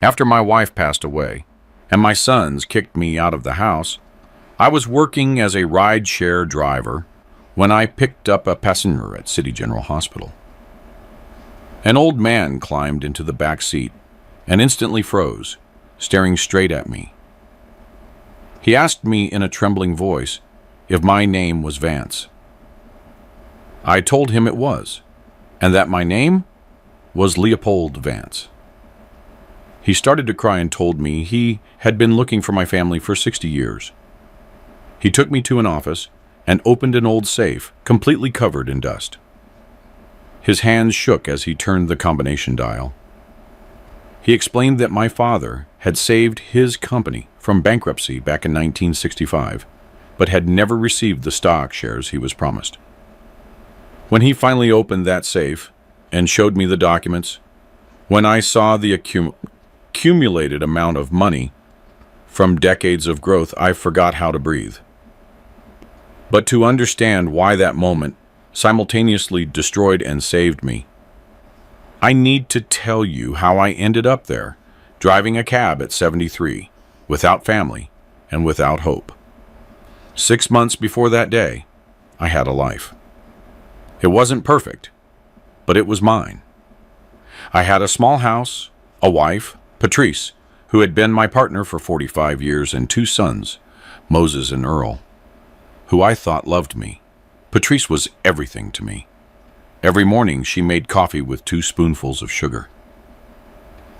After my wife passed away and my sons kicked me out of the house, I was working as a ride-share driver when I picked up a passenger at City General Hospital. An old man climbed into the back seat and instantly froze, staring straight at me. He asked me in a trembling voice if my name was Vance. I told him it was, and that my name was Leopold Vance. He started to cry and told me he had been looking for my family for 60 years. He took me to an office and opened an old safe, completely covered in dust. His hands shook as he turned the combination dial. He explained that my father had saved his company from bankruptcy back in 1965, but had never received the stock shares he was promised. When he finally opened that safe and showed me the documents, when I saw the accumulated amount of money from decades of growth, I forgot how to breathe. But to understand why that moment simultaneously destroyed and saved me, I need to tell you how I ended up there, driving a cab at 73, without family and without hope. 6 months before that day, I had a life. It wasn't perfect, but it was mine. I had a small house, a wife, Patrice, who had been my partner for 45 years, and 2 sons, Moses and Earl, who I thought loved me. Patrice was everything to me. Every morning she made coffee with 2 spoonfuls of sugar.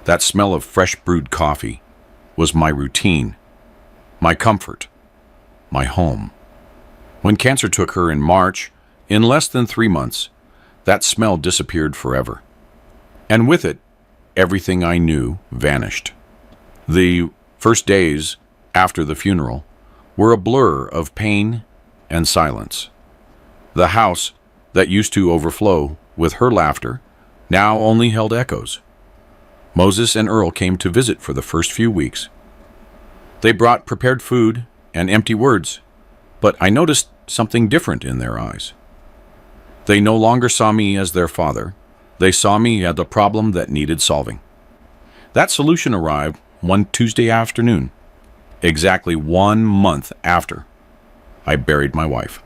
That smell of fresh brewed coffee was my routine, my comfort, my home. When cancer took her in March, in less than 3 months, that smell disappeared forever. And with it, everything I knew vanished. The first days after the funeral were a blur of pain and silence. The house that used to overflow with her laughter now only held echoes. Moses and Earl came to visit for the first few weeks. They brought prepared food and empty words, but I noticed something different in their eyes. They no longer saw me as their father. They saw me as a problem that needed solving. That solution arrived one Tuesday afternoon, exactly 1 month after I buried my wife.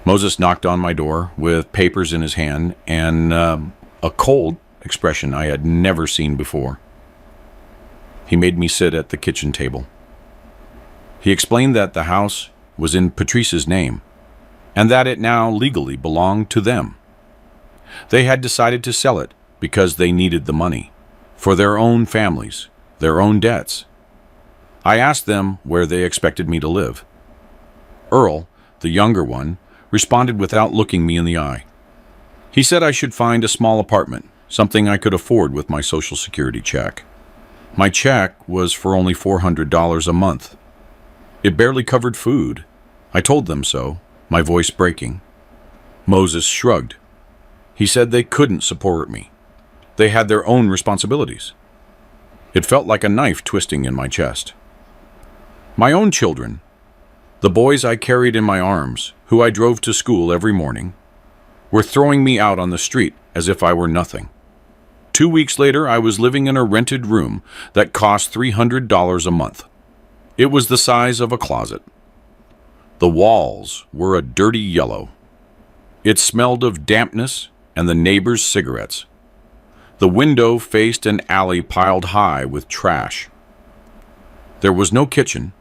Moses knocked on my door with papers in his hand and a cold expression I had never seen before. He made me sit at the kitchen table. He explained that the house was in Patrice's name and that it now legally belonged to them. They had decided to sell it because they needed the money for their own families, their own debts. I asked them where they expected me to live. Earl, the younger one, responded without looking me in the eye. He said I should find a small apartment, something I could afford with my Social Security check. My check was for only $400 a month. It barely covered food. I told them so, my voice breaking. Moses shrugged. He said they couldn't support me. They had their own responsibilities. It felt like a knife twisting in my chest. My own children, the boys I carried in my arms, who I drove to school every morning, were throwing me out on the street as if I were nothing. 2 weeks later, I was living in a rented room that cost $300 a month. It was the size of a closet. The walls were a dirty yellow. It smelled of dampness and the neighbors' cigarettes. The window faced an alley piled high with trash. There was no kitchen,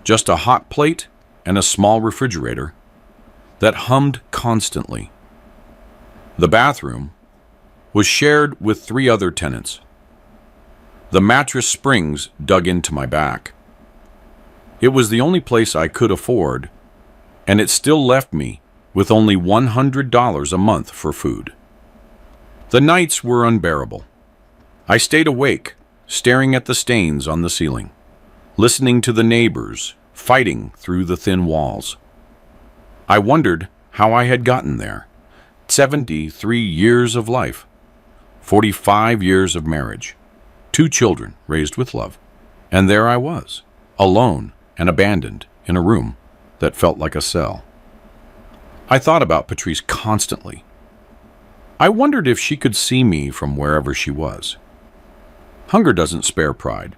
just a hot plate and a small refrigerator that hummed constantly. The bathroom was shared with 3 other tenants. The mattress springs dug into my back. It was the only place I could afford, and it still left me with only $100 a month for food. The nights were unbearable. I stayed awake, staring at the stains on the ceiling, listening to the neighbors fighting through the thin walls. I wondered how I had gotten there. 73 years of life, 45 years of marriage, 2 children raised with love, and there I was, alone and abandoned in a room that felt like a cell. I thought about Patrice constantly. I wondered if she could see me from wherever she was. Hunger doesn't spare pride.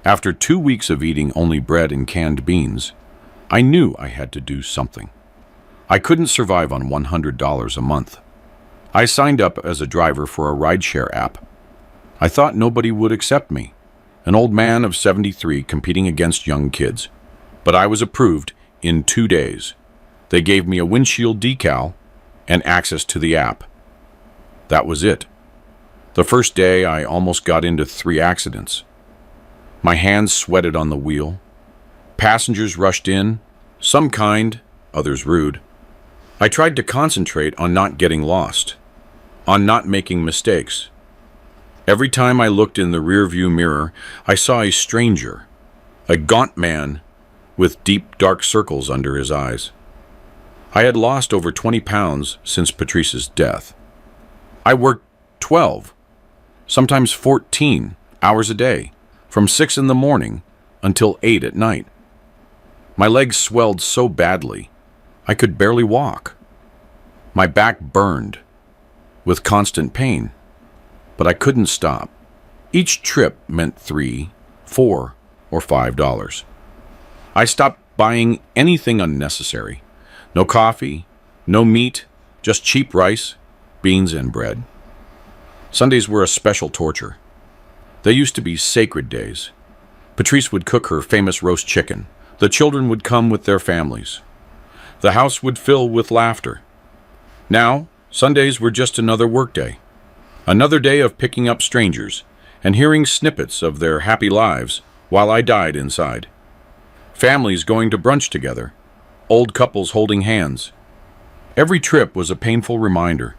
After 2 weeks of eating only bread and canned beans, I knew I had to do something. I couldn't survive on $100 a month. I signed up as a driver for a rideshare app. I thought nobody would accept me, an old man of 73 competing against young kids. But I was approved in 2 days. They gave me a windshield decal and access to the app. That was it. The first day, I almost got into 3 accidents. My hands sweated on the wheel. Passengers rushed in, some kind, others rude. I tried to concentrate on not getting lost, on not making mistakes. Every time I looked in the rearview mirror, I saw a stranger, a gaunt man with deep, dark circles under his eyes. I had lost over 20 pounds since Patrice's death. I worked 12, sometimes 14 hours a day, from 6 in the morning until 8 at night. My legs swelled so badly, I could barely walk. My back burned with constant pain, but I couldn't stop. Each trip meant $3, $4, or $5. I stopped buying anything unnecessary. No coffee, no meat, just cheap rice, beans, and bread. Sundays were a special torture. They used to be sacred days. Patrice would cook her famous roast chicken. The children would come with their families. The house would fill with laughter. Now, Sundays were just another workday. Another day of picking up strangers and hearing snippets of their happy lives while I died inside. Families going to brunch together. Old couples holding hands. Every trip was a painful reminder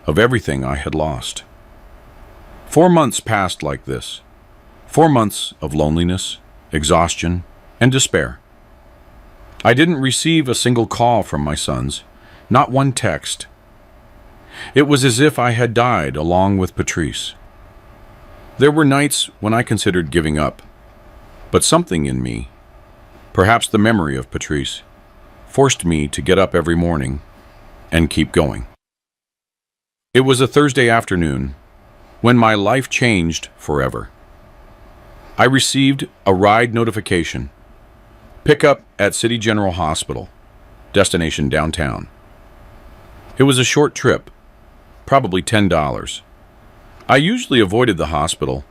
of everything I had lost. 4 months passed like this. 4 months of loneliness, exhaustion, and despair. I didn't receive a single call from my sons, not one text. It was as if I had died along with Patrice. There were nights when I considered giving up, but something in me, perhaps the memory of Patrice, forced me to get up every morning and keep going. It was a Thursday afternoon when my life changed forever. I received a ride notification. Pick up at City General Hospital, destination downtown. It was a short trip, probably $10. I usually avoided the hospital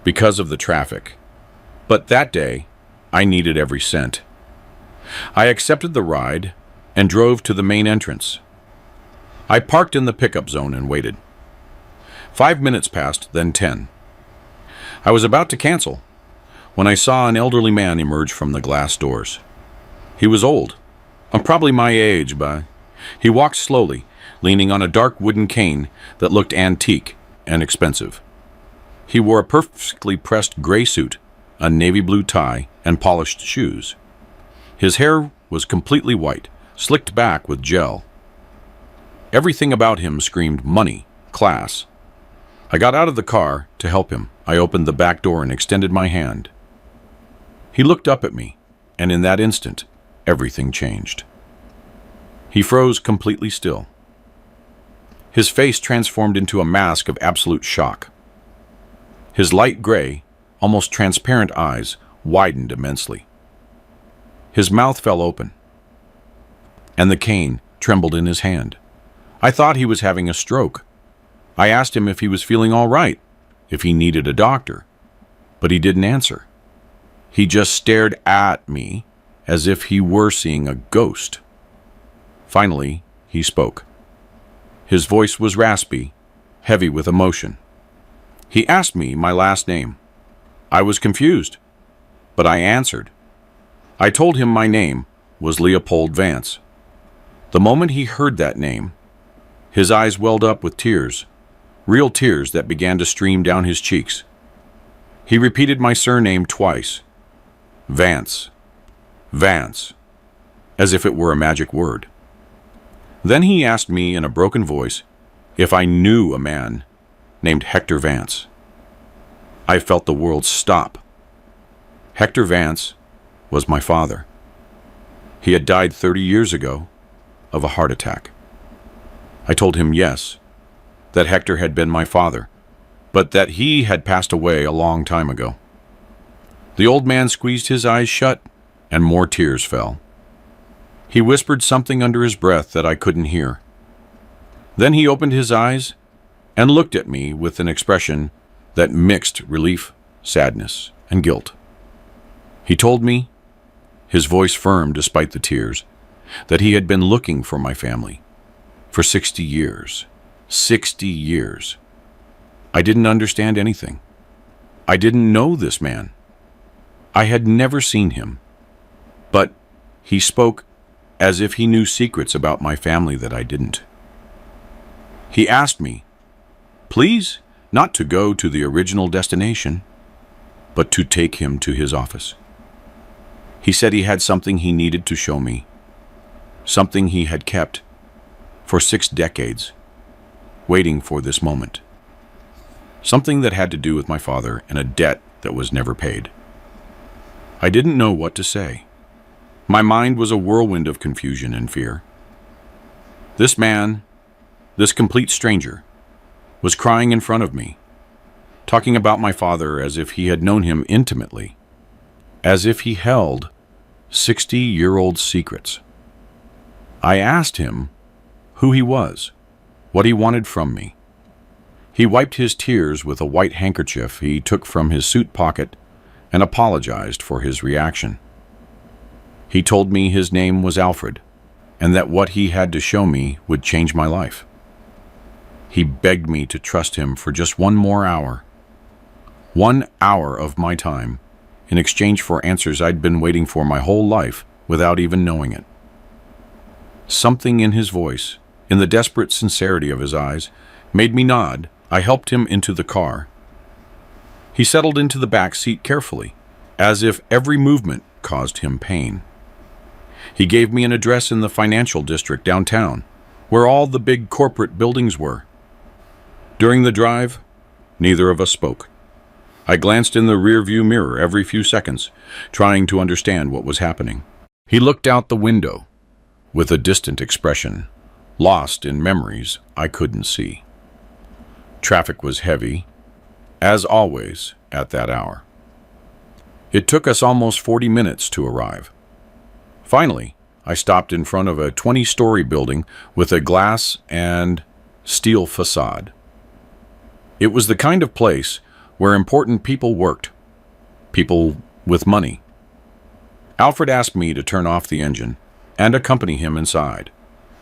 because of the traffic, but that day I needed every cent. I accepted the ride and drove to the main entrance. I parked in the pickup zone and waited. 5 minutes passed, then 10. I was about to cancel when I saw an elderly man emerge from the glass doors. He was old, probably my age, but he walked slowly, leaning on a dark wooden cane that looked antique and expensive. He wore a perfectly pressed gray suit, a navy blue tie, and polished shoes. His hair was completely white, slicked back with gel. Everything about him screamed money, class. I got out of the car to help him. I opened the back door and extended my hand. He looked up at me, and in that instant, everything changed. He froze completely still. His face transformed into a mask of absolute shock. His light gray, almost transparent eyes widened immensely. His mouth fell open, and the cane trembled in his hand. I thought he was having a stroke. I asked him if he was feeling all right, if he needed a doctor, but he didn't answer. He just stared at me as if he were seeing a ghost. Finally, he spoke. His voice was raspy, heavy with emotion. He asked me my last name. I was confused, but I answered. I told him my name was Leopold Vance. The moment he heard that name, his eyes welled up with tears, real tears that began to stream down his cheeks. He repeated my surname twice. Vance, Vance, as if it were a magic word. Then he asked me in a broken voice if I knew a man named Hector Vance. I felt the world stop. Hector Vance was my father. He had died 30 years ago of a heart attack. I told him yes, that Hector had been my father, but that he had passed away a long time ago. The old man squeezed his eyes shut, and more tears fell. He whispered something under his breath that I couldn't hear. Then he opened his eyes and looked at me with an expression that mixed relief, sadness, and guilt. He told me, his voice firm despite the tears, that he had been looking for my family for 60 years. 60 years. I didn't understand anything. I didn't know this man. I had never seen him. But he spoke as if he knew secrets about my family that I didn't. He asked me, please, not to go to the original destination, but to take him to his office. He said he had something he needed to show me, something he had kept for 6 decades, waiting for this moment. Something that had to do with my father and a debt that was never paid. I didn't know what to say. My mind was a whirlwind of confusion and fear. This man, this complete stranger, was crying in front of me, talking about my father as if he had known him intimately, as if he held 60-year-old secrets. I asked him who he was, what he wanted from me. He wiped his tears with a white handkerchief he took from his suit pocket and apologized for his reaction. He told me his name was Alfred, and that what he had to show me would change my life. He begged me to trust him for just 1 more hour. 1 hour of my time, in exchange for answers I'd been waiting for my whole life without even knowing it. Something in his voice, in the desperate sincerity of his eyes, made me nod. I helped him into the car. He settled into the back seat carefully, as if every movement caused him pain. He gave me an address in the financial district downtown, where all the big corporate buildings were. During the drive, neither of us spoke. I glanced in the rearview mirror every few seconds, trying to understand what was happening. He looked out the window with a distant expression, lost in memories I couldn't see. Traffic was heavy, as always, at that hour. It took us almost 40 minutes to arrive. Finally, I stopped in front of a 20-story building with a glass and steel facade. It was the kind of place where important people worked, people with money. Alfred asked me to turn off the engine and accompany him inside.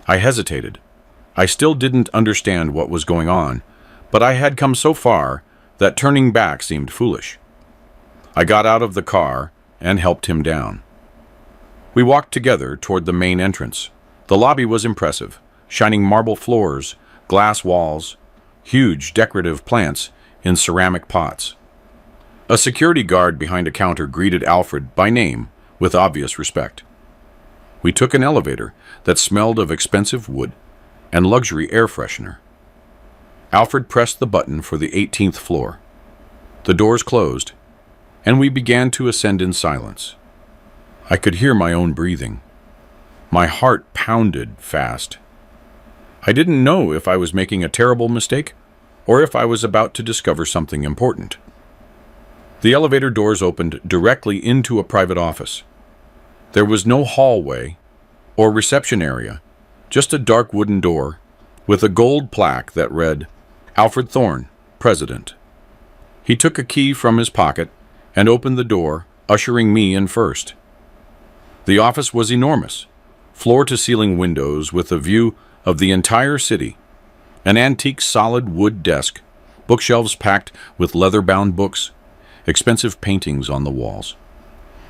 I hesitated. I still didn't understand what was going on, but I had come so far that turning back seemed foolish. I got out of the car and helped him down. We walked together toward the main entrance. The lobby was impressive, shining marble floors, glass walls, huge decorative plants in ceramic pots. A security guard behind a counter greeted Alfred by name with obvious respect. We took an elevator that smelled of expensive wood and luxury air freshener. Alfred pressed the button for the 18th floor. The doors closed, and we began to ascend in silence. I could hear my own breathing. My heart pounded fast. I didn't know if I was making a terrible mistake or if I was about to discover something important. The elevator doors opened directly into a private office. There was no hallway or reception area, just a dark wooden door with a gold plaque that read, Alfred Thorne, President. He took a key from his pocket and opened the door, ushering me in first. The office was enormous, floor-to-ceiling windows with a view of the entire city, an antique solid wood desk, bookshelves packed with leather-bound books, expensive paintings on the walls.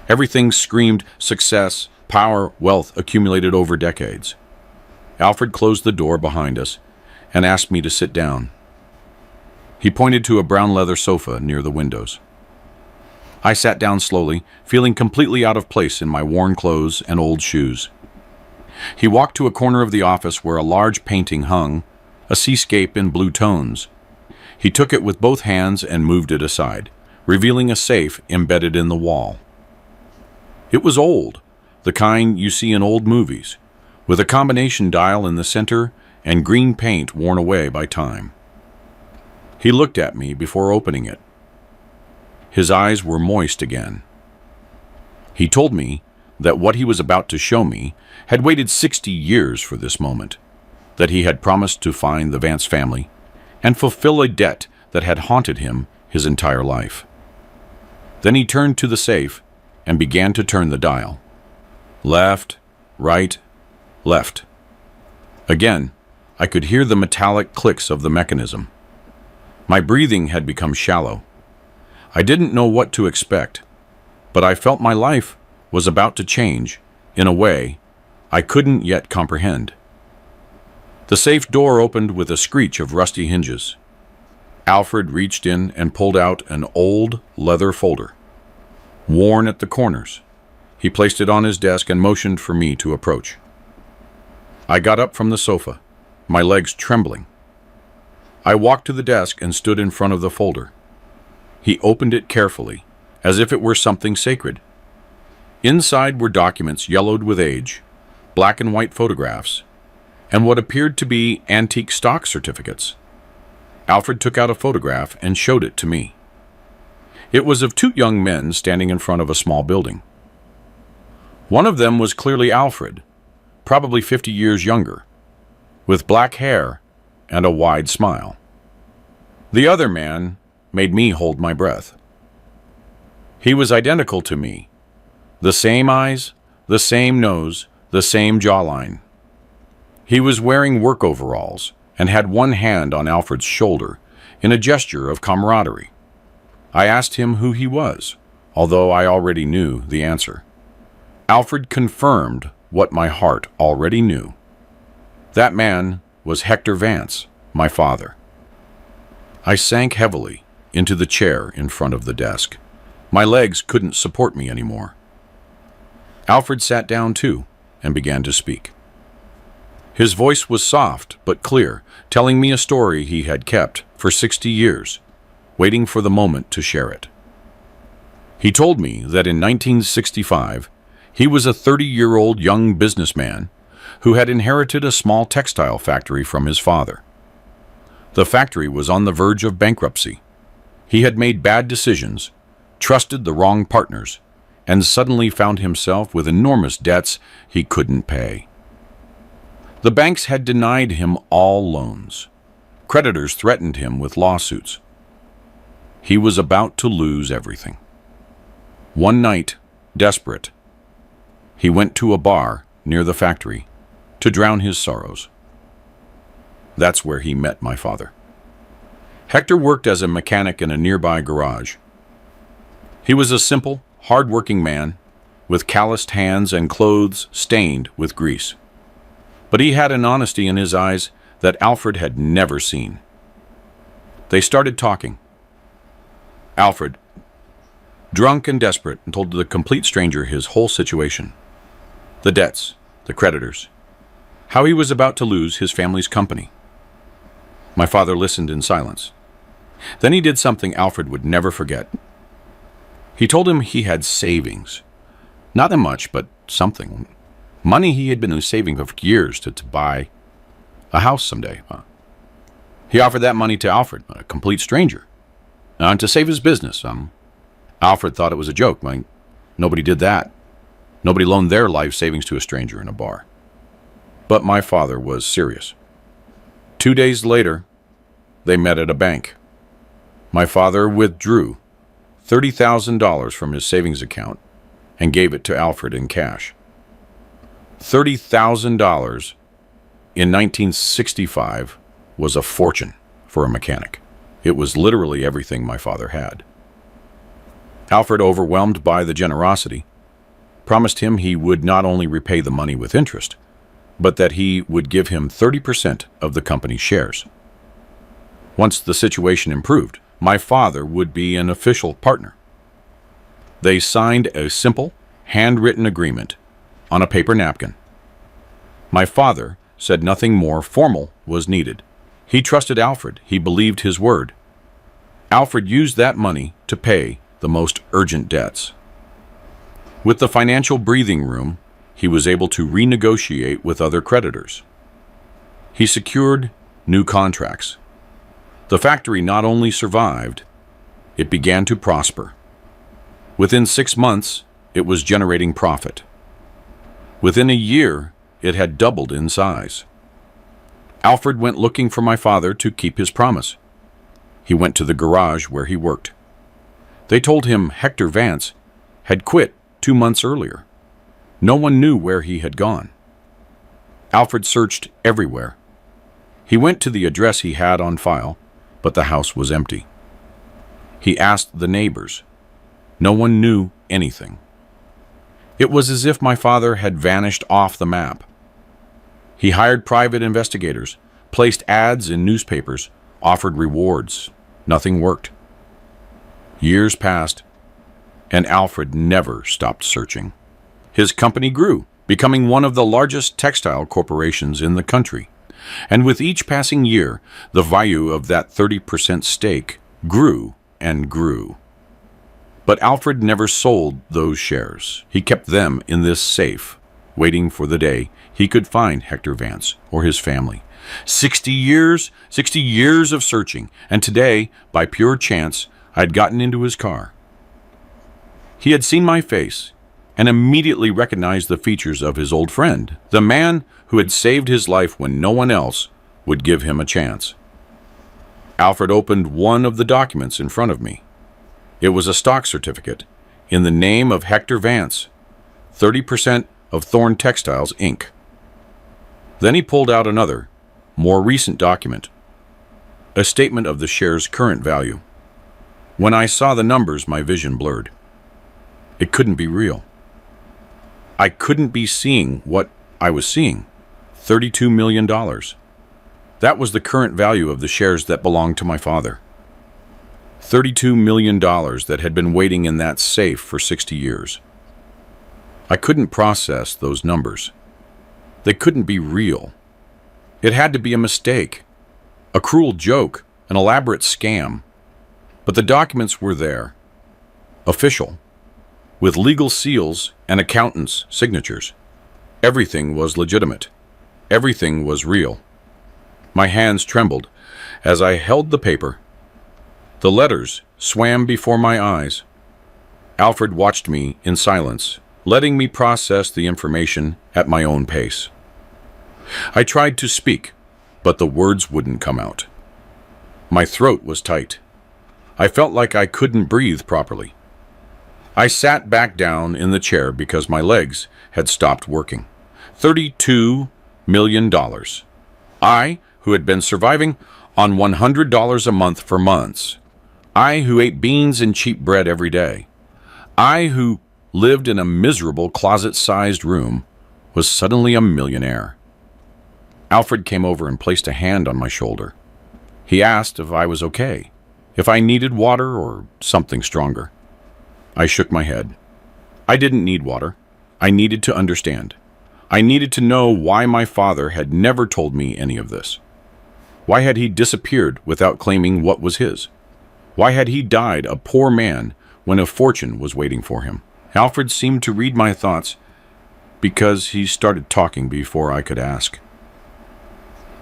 Everything screamed success, power, wealth accumulated over decades. Alfred closed the door behind us and asked me to sit down. He pointed to a brown leather sofa near the windows. I sat down slowly, feeling completely out of place in my worn clothes and old shoes. He walked to a corner of the office where a large painting hung, a seascape in blue tones. He took it with both hands and moved it aside, revealing a safe embedded in the wall. It was old, the kind you see in old movies, with a combination dial in the center and green paint worn away by time. He looked at me before opening it. His eyes were moist again. He told me that what he was about to show me had waited 60 years for this moment, that he had promised to find the Vance family and fulfill a debt that had haunted him his entire life. Then he turned to the safe and began to turn the dial. Left, right, left. Again, I could hear the metallic clicks of the mechanism. My breathing had become shallow. I didn't know what to expect, but I felt my life was about to change in a way I couldn't yet comprehend. The safe door opened with a screech of rusty hinges. Alfred reached in and pulled out an old leather folder, worn at the corners. He placed it on his desk and motioned for me to approach. I got up from the sofa, my legs trembling. I walked to the desk and stood in front of the folder. He opened it carefully, as if it were something sacred. Inside were documents yellowed with age, black and white photographs, and what appeared to be antique stock certificates. Alfred took out a photograph and showed it to me. It was of two young men standing in front of a small building. One of them was clearly Alfred, probably 50 years younger, with black hair and a wide smile. The other man made me hold my breath. He was identical to me. The same eyes, the same nose, the same jawline. He was wearing work overalls and had one hand on Alfred's shoulder in a gesture of camaraderie. I asked him who he was, although I already knew the answer. Alfred confirmed what my heart already knew. That man was Hector Vance, my father. I sank heavily into the chair in front of the desk. My legs couldn't support me anymore. Alfred sat down too and began to speak. His voice was soft but clear, telling me a story he had kept for 60 years, waiting for the moment to share it. He told me that in 1965, he was a 30-year-old young businessman who had inherited a small textile factory from his father. The factory was on the verge of bankruptcy. He had made bad decisions, trusted the wrong partners, and suddenly found himself with enormous debts he couldn't pay. The banks had denied him all loans. Creditors threatened him with lawsuits. He was about to lose everything. One night, desperate, he went to a bar near the factory to drown his sorrows. That's where he met my father. Hector worked as a mechanic in a nearby garage. He was a simple, hard-working man with calloused hands and clothes stained with grease. But he had an honesty in his eyes that Alfred had never seen. They started talking. Alfred, drunk and desperate, told the complete stranger his whole situation. The debts, the creditors, how he was about to lose his family's company. My father listened in silence. Then he did something Alfred would never forget. He told him he had savings. Not that much, but something. Money he had been saving for years to buy a house someday. He offered that money to Alfred, a complete stranger, to save his business. Alfred thought it was a joke. Nobody did that. Nobody loaned their life savings to a stranger in a bar. But my father was serious. 2 days later, they met at a bank. My father withdrew $30,000 from his savings account and gave it to Alfred in cash. $30,000 in 1965 was a fortune for a mechanic. It was literally everything my father had. Alfred, overwhelmed by the generosity, promised him he would not only repay the money with interest, but that he would give him 30% of the company's shares. Once the situation improved, my father would be an official partner. They signed a simple, handwritten agreement on a paper napkin. My father said nothing more formal was needed. He trusted Alfred. He believed his word. Alfred used that money to pay the most urgent debts. With the financial breathing room, he was able to renegotiate with other creditors. He secured new contracts. The factory not only survived, it began to prosper. Within 6 months, it was generating profit. Within a year, it had doubled in size. Alfred went looking for my father to keep his promise. He went to the garage where he worked. They told him Hector Vance had quit 2 months earlier. No one knew where he had gone. Alfred searched everywhere. He went to the address he had on file, but the house was empty. He asked the neighbors. No one knew anything. It was as if my father had vanished off the map. He hired private investigators, placed ads in newspapers, offered rewards. Nothing worked. Years passed, and Alfred never stopped searching. His company grew, becoming one of the largest textile corporations in the country. And with each passing year, the value of that 30% stake grew and grew. But Alfred never sold those shares. He kept them in this safe, waiting for the day he could find Hector Vance or his family. 60 years of searching, and today, by pure chance, I'd gotten into his car. He had seen my face and immediately recognized the features of his old friend, the man who had saved his life when no one else would give him a chance. Alfred opened one of the documents in front of me. It was a stock certificate in the name of Hector Vance, 30% of Thorn Textiles, Inc. Then he pulled out another, more recent document, a statement of the share's current value. When I saw the numbers, my vision blurred. It couldn't be real. I couldn't be seeing what I was seeing. $32 million. That was the current value of the shares that belonged to my father. $32 million that had been waiting in that safe for 60 years. I couldn't process those numbers. They couldn't be real. It had to be a mistake, a cruel joke, an elaborate scam. But the documents were there, official, with legal seals and accountants' signatures. Everything was legitimate. Everything was real. My hands trembled as I held the paper. The letters swam before my eyes. Alfred watched me in silence, letting me process the information at my own pace. I tried to speak, but the words wouldn't come out. My throat was tight. I felt like I couldn't breathe properly. I sat back down in the chair because my legs had stopped working. $32 million. I, who had been surviving on $100 a month for months. I, who ate beans and cheap bread every day. I, who lived in a miserable closet-sized room, was suddenly a millionaire. Alfred came over and placed a hand on my shoulder. He asked if I was okay, if I needed water or something stronger. I shook my head. I didn't need water. I needed to understand. I needed to know why my father had never told me any of this. Why had he disappeared without claiming what was his? Why had he died a poor man when a fortune was waiting for him? Alfred seemed to read my thoughts because he started talking before I could ask.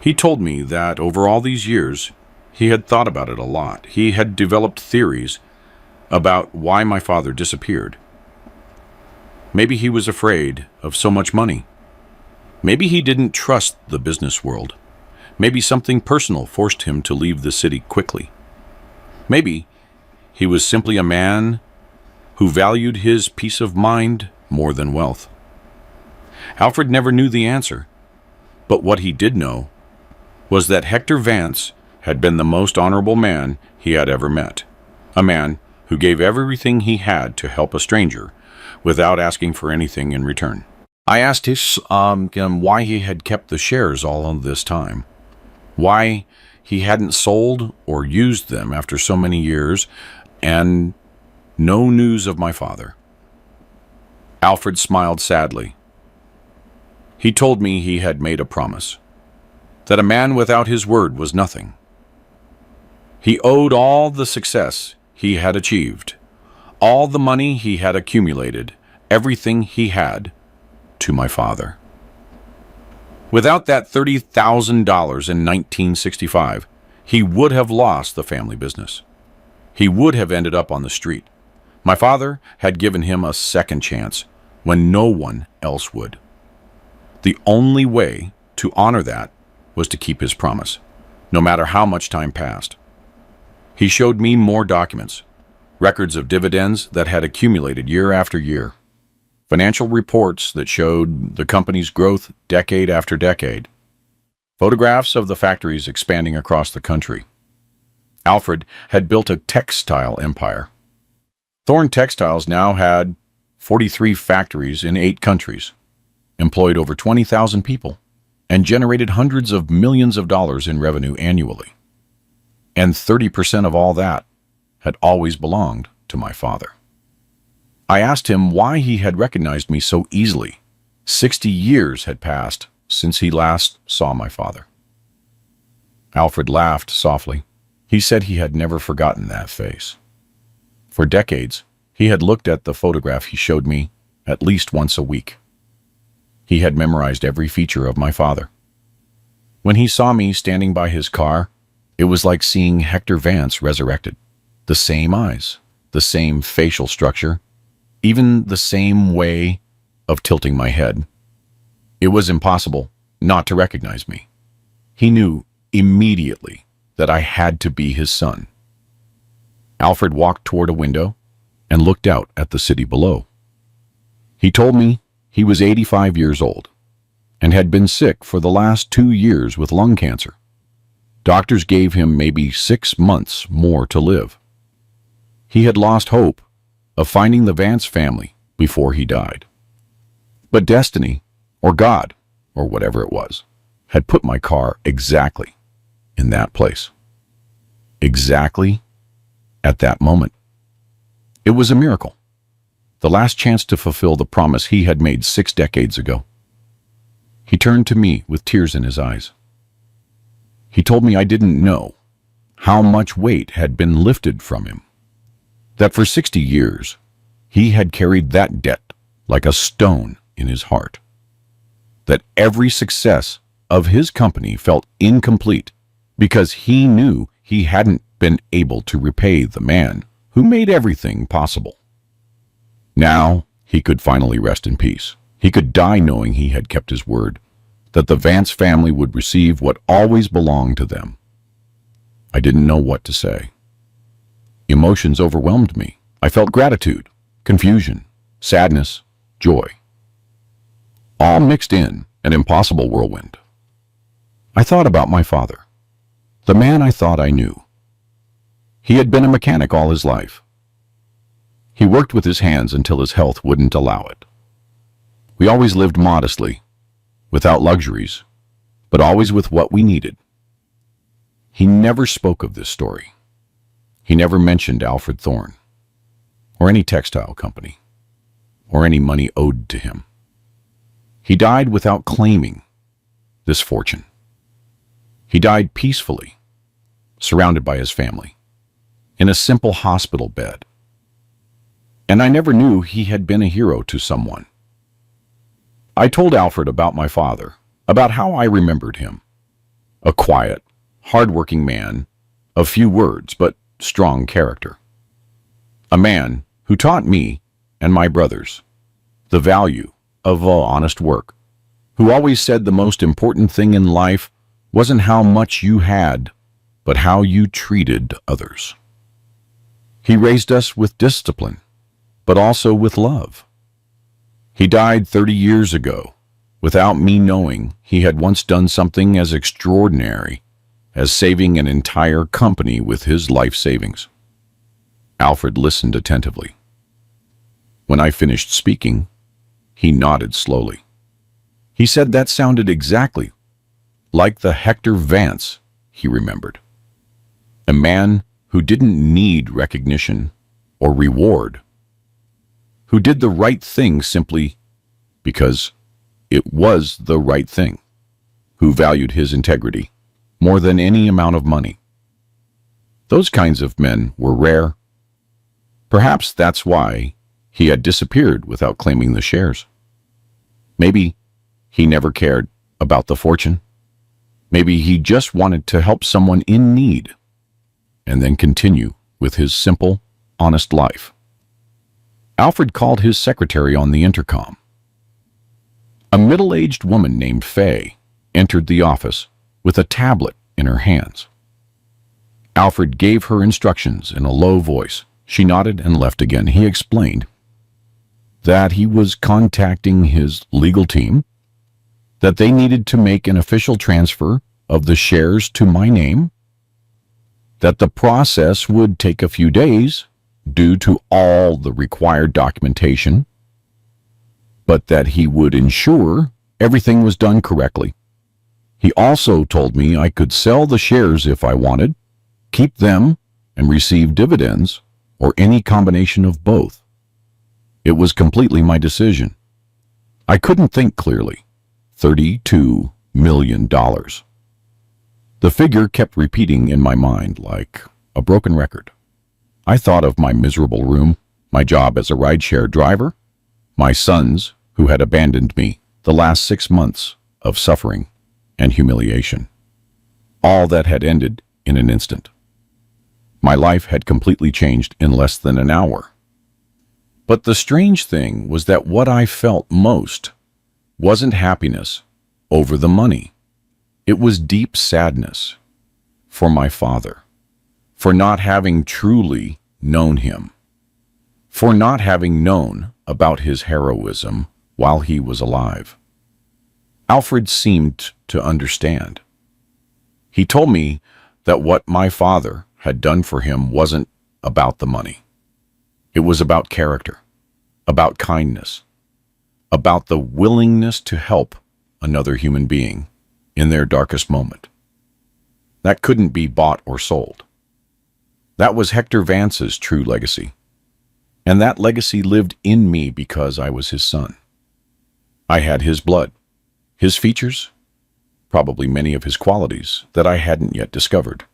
He told me that over all these years, he had thought about it a lot. He had developed theories about why my father disappeared. Maybe he was afraid of so much money. Maybe he didn't trust the business world. Maybe something personal forced him to leave the city quickly. Maybe he was simply a man who valued his peace of mind more than wealth. Alfred never knew the answer, but what he did know was that Hector Vance had been the most honorable man he had ever met. A man who gave everything he had to help a stranger without asking for anything in return. I asked him why he had kept the shares all of this time, why he hadn't sold or used them after so many years, and no news of my father. Alfred smiled sadly. He told me he had made a promise, that a man without his word was nothing. He owed all the success he had achieved, all the money he had accumulated, everything he had, to my father. Without that $30,000 in 1965, he would have lost the family business. He would have ended up on the street. My father had given him a second chance when no one else would. The only way to honor that was to keep his promise, no matter how much time passed. He showed me more documents, records of dividends that had accumulated year after year, financial reports that showed the company's growth decade after decade, photographs of the factories expanding across the country. Alfred had built a textile empire. Thorne Textiles now had 43 factories in 8 countries, employed over 20,000 people, and generated hundreds of millions of dollars in revenue annually. And 30% of all that had always belonged to my father. I asked him why he had recognized me so easily. 60 years had passed since he last saw my father. Alfred laughed softly. He said he had never forgotten that face. For decades, he had looked at the photograph he showed me at least once a week. He had memorized every feature of my father. When he saw me standing by his car, it was like seeing Hector Vance resurrected. The same eyes, the same facial structure, even the same way of tilting my head. It was impossible not to recognize me. He knew immediately that I had to be his son. Alfred walked toward a window and looked out at the city below. He told me he was 85 years old and had been sick for the last 2 years with lung cancer. Doctors gave him maybe 6 months more to live. He had lost hope of finding the Vance family before he died. But destiny, or God, or whatever it was, had put my car exactly in that place. Exactly at that moment. It was a miracle. The last chance to fulfill the promise he had made 6 decades ago. He turned to me with tears in his eyes. He told me I didn't know how much weight had been lifted from him. That for 60 years, he had carried that debt like a stone in his heart. That every success of his company felt incomplete because he knew he hadn't been able to repay the man who made everything possible. Now he could finally rest in peace. He could die knowing he had kept his word, that the Vance family would receive what always belonged to them. I didn't know what to say. Emotions overwhelmed me. I felt gratitude, confusion, sadness, joy. All mixed in an impossible whirlwind. I thought about my father, the man I thought I knew. He had been a mechanic all his life. He worked with his hands until his health wouldn't allow it. We always lived modestly, without luxuries, but always with what we needed. He never spoke of this story. He never mentioned Alfred Thorne, or any textile company, or any money owed to him. He died without claiming this fortune. He died peacefully, surrounded by his family, in a simple hospital bed. And I never knew he had been a hero to someone. I told Alfred about my father, about how I remembered him. A quiet, hard-working man, of few words, but strong character. A man who taught me and my brothers the value of honest work, who always said the most important thing in life wasn't how much you had, but how you treated others. He raised us with discipline, but also with love. He died 30 years ago, without me knowing he had once done something as extraordinary as saving an entire company with his life savings. Alfred listened attentively. When I finished speaking, he nodded slowly. He said that sounded exactly like the Hector Vance he remembered. A man who didn't need recognition or reward, who did the right thing simply because it was the right thing, who valued his integrity more than any amount of money. Those kinds of men were rare. Perhaps that's why he had disappeared without claiming the shares. Maybe he never cared about the fortune. Maybe he just wanted to help someone in need, and then continue with his simple, honest life. Alfred called his secretary on the intercom. A middle-aged woman named Faye entered the office with a tablet in her hands. Alfred gave her instructions in a low voice. She nodded and left again. He explained that he was contacting his legal team, that they needed to make an official transfer of the shares to my name, that the process would take a few days due to all the required documentation, but that he would ensure everything was done correctly. He also told me I could sell the shares if I wanted, keep them, and receive dividends, or any combination of both. It was completely my decision. I couldn't think clearly. $32 million. The figure kept repeating in my mind like a broken record. I thought of my miserable room, my job as a rideshare driver, my sons who had abandoned me, the last 6 months of suffering and humiliation. All that had ended in an instant. My life had completely changed in less than an hour. But the strange thing was that what I felt most wasn't happiness over the money. It was deep sadness for my father, for not having truly known him, for not having known about his heroism while he was alive. Alfred seemed to understand. He told me that what my father had done for him wasn't about the money. It was about character, about kindness, about the willingness to help another human being in their darkest moment. That couldn't be bought or sold. That was Hector Vance's true legacy. And that legacy lived in me because I was his son. I had his blood, his features, probably many of his qualities that I hadn't yet discovered.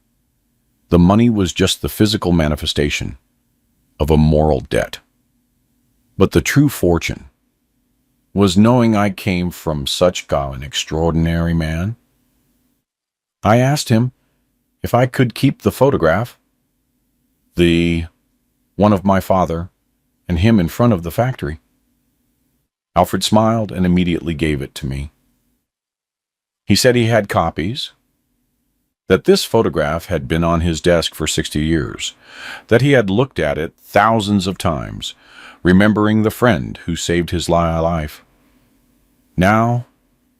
The money was just the physical manifestation of a moral debt. But the true fortune was knowing I came from such an extraordinary man. I asked him if I could keep the photograph, the one of my father and him in front of the factory. Alfred smiled and immediately gave it to me. He said he had copies, that this photograph had been on his desk for 60 years, that he had looked at it thousands of times, remembering the friend who saved his life. Now,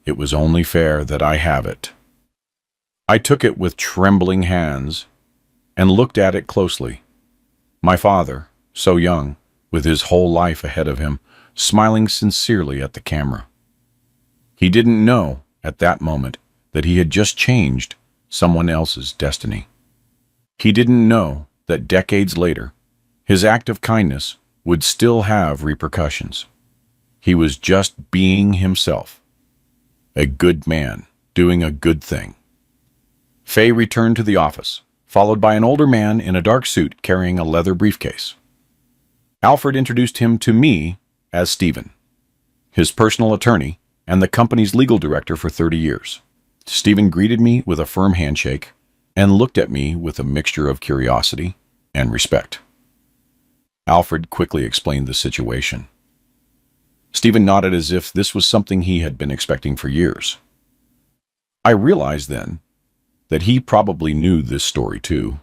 it was only fair that I have it. I took it with trembling hands and looked at it closely. My father, so young, with his whole life ahead of him, smiling sincerely at the camera. He didn't know at that moment that he had just changed someone else's destiny. He didn't know that decades later, his act of kindness would still have repercussions. He was just being himself, a good man doing a good thing. Faye returned to the office, followed by an older man in a dark suit carrying a leather briefcase. Alfred introduced him to me as Stephen, his personal attorney and the company's legal director for 30 years. Stephen greeted me with a firm handshake and looked at me with a mixture of curiosity and respect. Alfred quickly explained the situation. Stephen nodded as if this was something he had been expecting for years. I realized then that he probably knew this story too.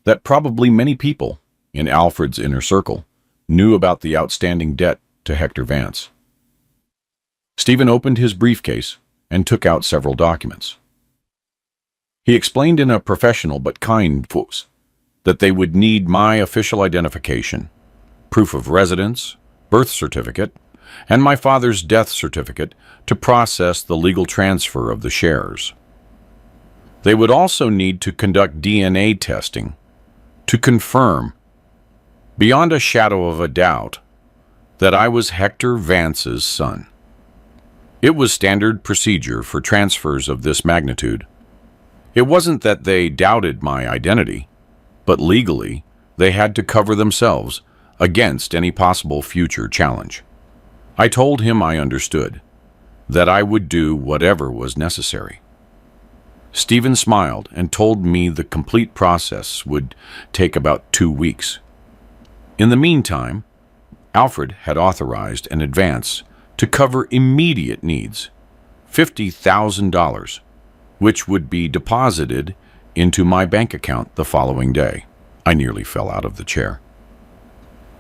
That probably many people in Alfred's inner circle knew about the outstanding debt to Hector Vance. Stephen opened his briefcase and took out several documents. He explained in a professional but kind voice that they would need my official identification, proof of residence, birth certificate, and my father's death certificate to process the legal transfer of the shares. They would also need to conduct DNA testing to confirm, beyond a shadow of a doubt, that I was Hector Vance's son. It was standard procedure for transfers of this magnitude. It wasn't that they doubted my identity, but legally, they had to cover themselves against any possible future challenge. I told him I understood, that I would do whatever was necessary. Stephen smiled and told me the complete process would take about 2 weeks. In the meantime, Alfred had authorized an advance to cover immediate needs, $50,000, which would be deposited into my bank account the following day. I nearly fell out of the chair.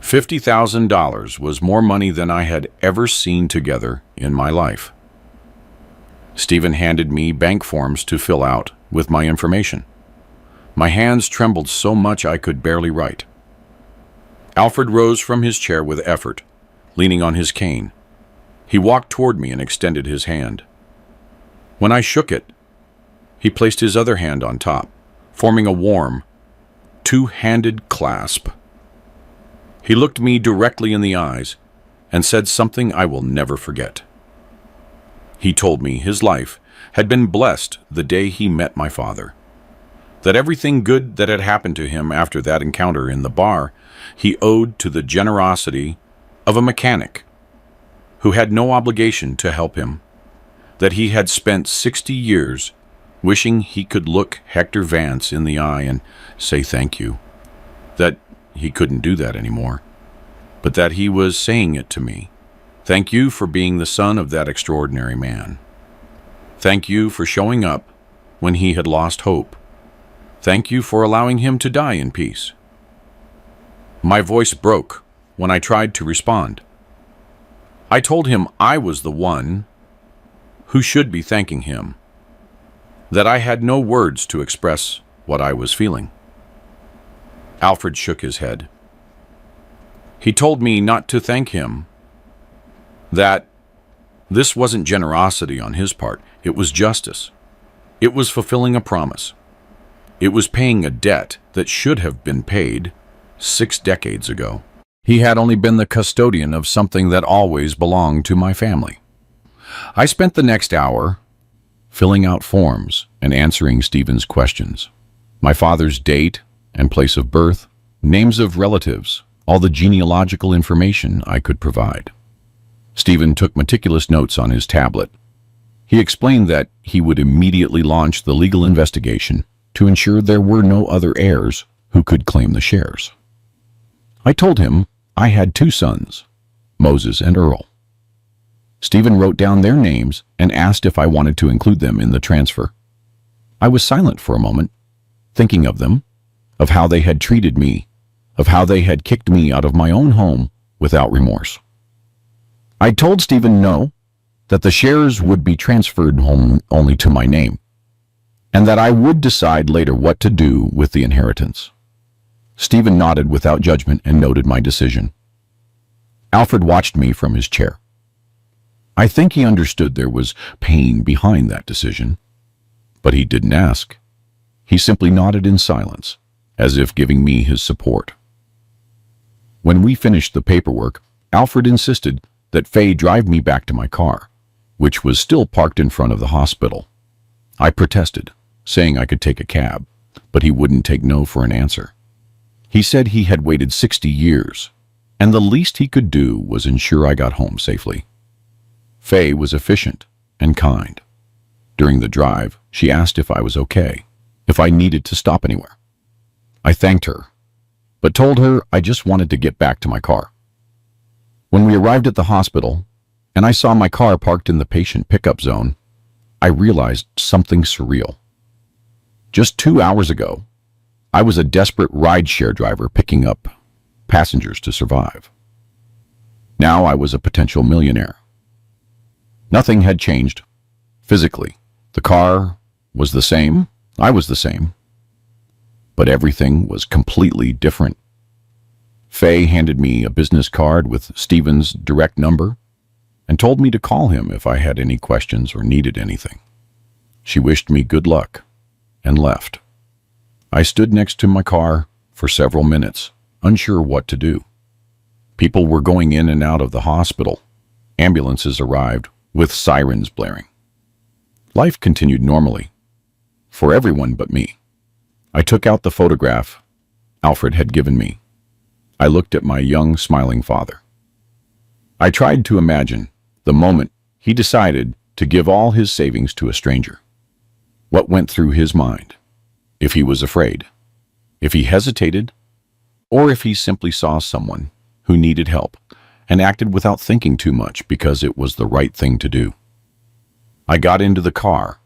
$50,000 was more money than I had ever seen together in my life. Stephen handed me bank forms to fill out with my information. My hands trembled so much I could barely write. Alfred rose from his chair with effort, leaning on his cane. He walked toward me and extended his hand. When I shook it, he placed his other hand on top, forming a warm, two-handed clasp. He looked me directly in the eyes and said something I will never forget. He told me his life had been blessed the day he met my father, that everything good that had happened to him after that encounter in the bar he owed to the generosity of a mechanic who had no obligation to help him, that he had spent 60 years wishing he could look Hector Vance in the eye and say thank you, that he couldn't do that anymore, but that he was saying it to me. Thank you for being the son of that extraordinary man. Thank you for showing up when he had lost hope. Thank you for allowing him to die in peace. My voice broke when I tried to respond. I told him I was the one who should be thanking him, that I had no words to express what I was feeling. Alfred shook his head. He told me not to thank him, that this wasn't generosity on his part, it was justice. It was fulfilling a promise. It was paying a debt that should have been paid 6 decades ago. He had only been the custodian of something that always belonged to my family. I spent the next hour filling out forms and answering Stephen's questions. My father's date and place of birth, names of relatives, all the genealogical information I could provide. Stephen took meticulous notes on his tablet. He explained that he would immediately launch the legal investigation to ensure there were no other heirs who could claim the shares. I told him I had 2 sons, Moses and Earl. Stephen wrote down their names and asked if I wanted to include them in the transfer. I was silent for a moment, thinking of them, of how they had treated me, of how they had kicked me out of my own home without remorse. I told Stephen no, that the shares would be transferred home only to my name, and that I would decide later what to do with the inheritance. Stephen nodded without judgment and noted my decision. Alfred watched me from his chair. I think he understood there was pain behind that decision, but he didn't ask. He simply nodded in silence, as if giving me his support. When we finished the paperwork, Alfred insisted that Faye drive me back to my car, which was still parked in front of the hospital. I protested, saying I could take a cab, but he wouldn't take no for an answer. He said he had waited 60 years, and the least he could do was ensure I got home safely. Faye was efficient and kind. During the drive, she asked if I was okay, if I needed to stop anywhere. I thanked her, but told her I just wanted to get back to my car. When we arrived at the hospital, and I saw my car parked in the patient pickup zone, I realized something surreal. Just 2 hours ago, I was a desperate rideshare driver picking up passengers to survive. Now I was a potential millionaire. Nothing had changed physically. The car was the same, I was the same, but everything was completely different. Faye handed me a business card with Stephen's direct number and told me to call him if I had any questions or needed anything. She wished me good luck and left. I stood next to my car for several minutes, unsure what to do. People were going in and out of the hospital. Ambulances arrived with sirens blaring. Life continued normally, for everyone but me. I took out the photograph Alfred had given me. I looked at my young, smiling father. I tried to imagine the moment he decided to give all his savings to a stranger. What went through his mind? If he was afraid, if he hesitated, or if he simply saw someone who needed help and acted without thinking too much because it was the right thing to do. I got into the car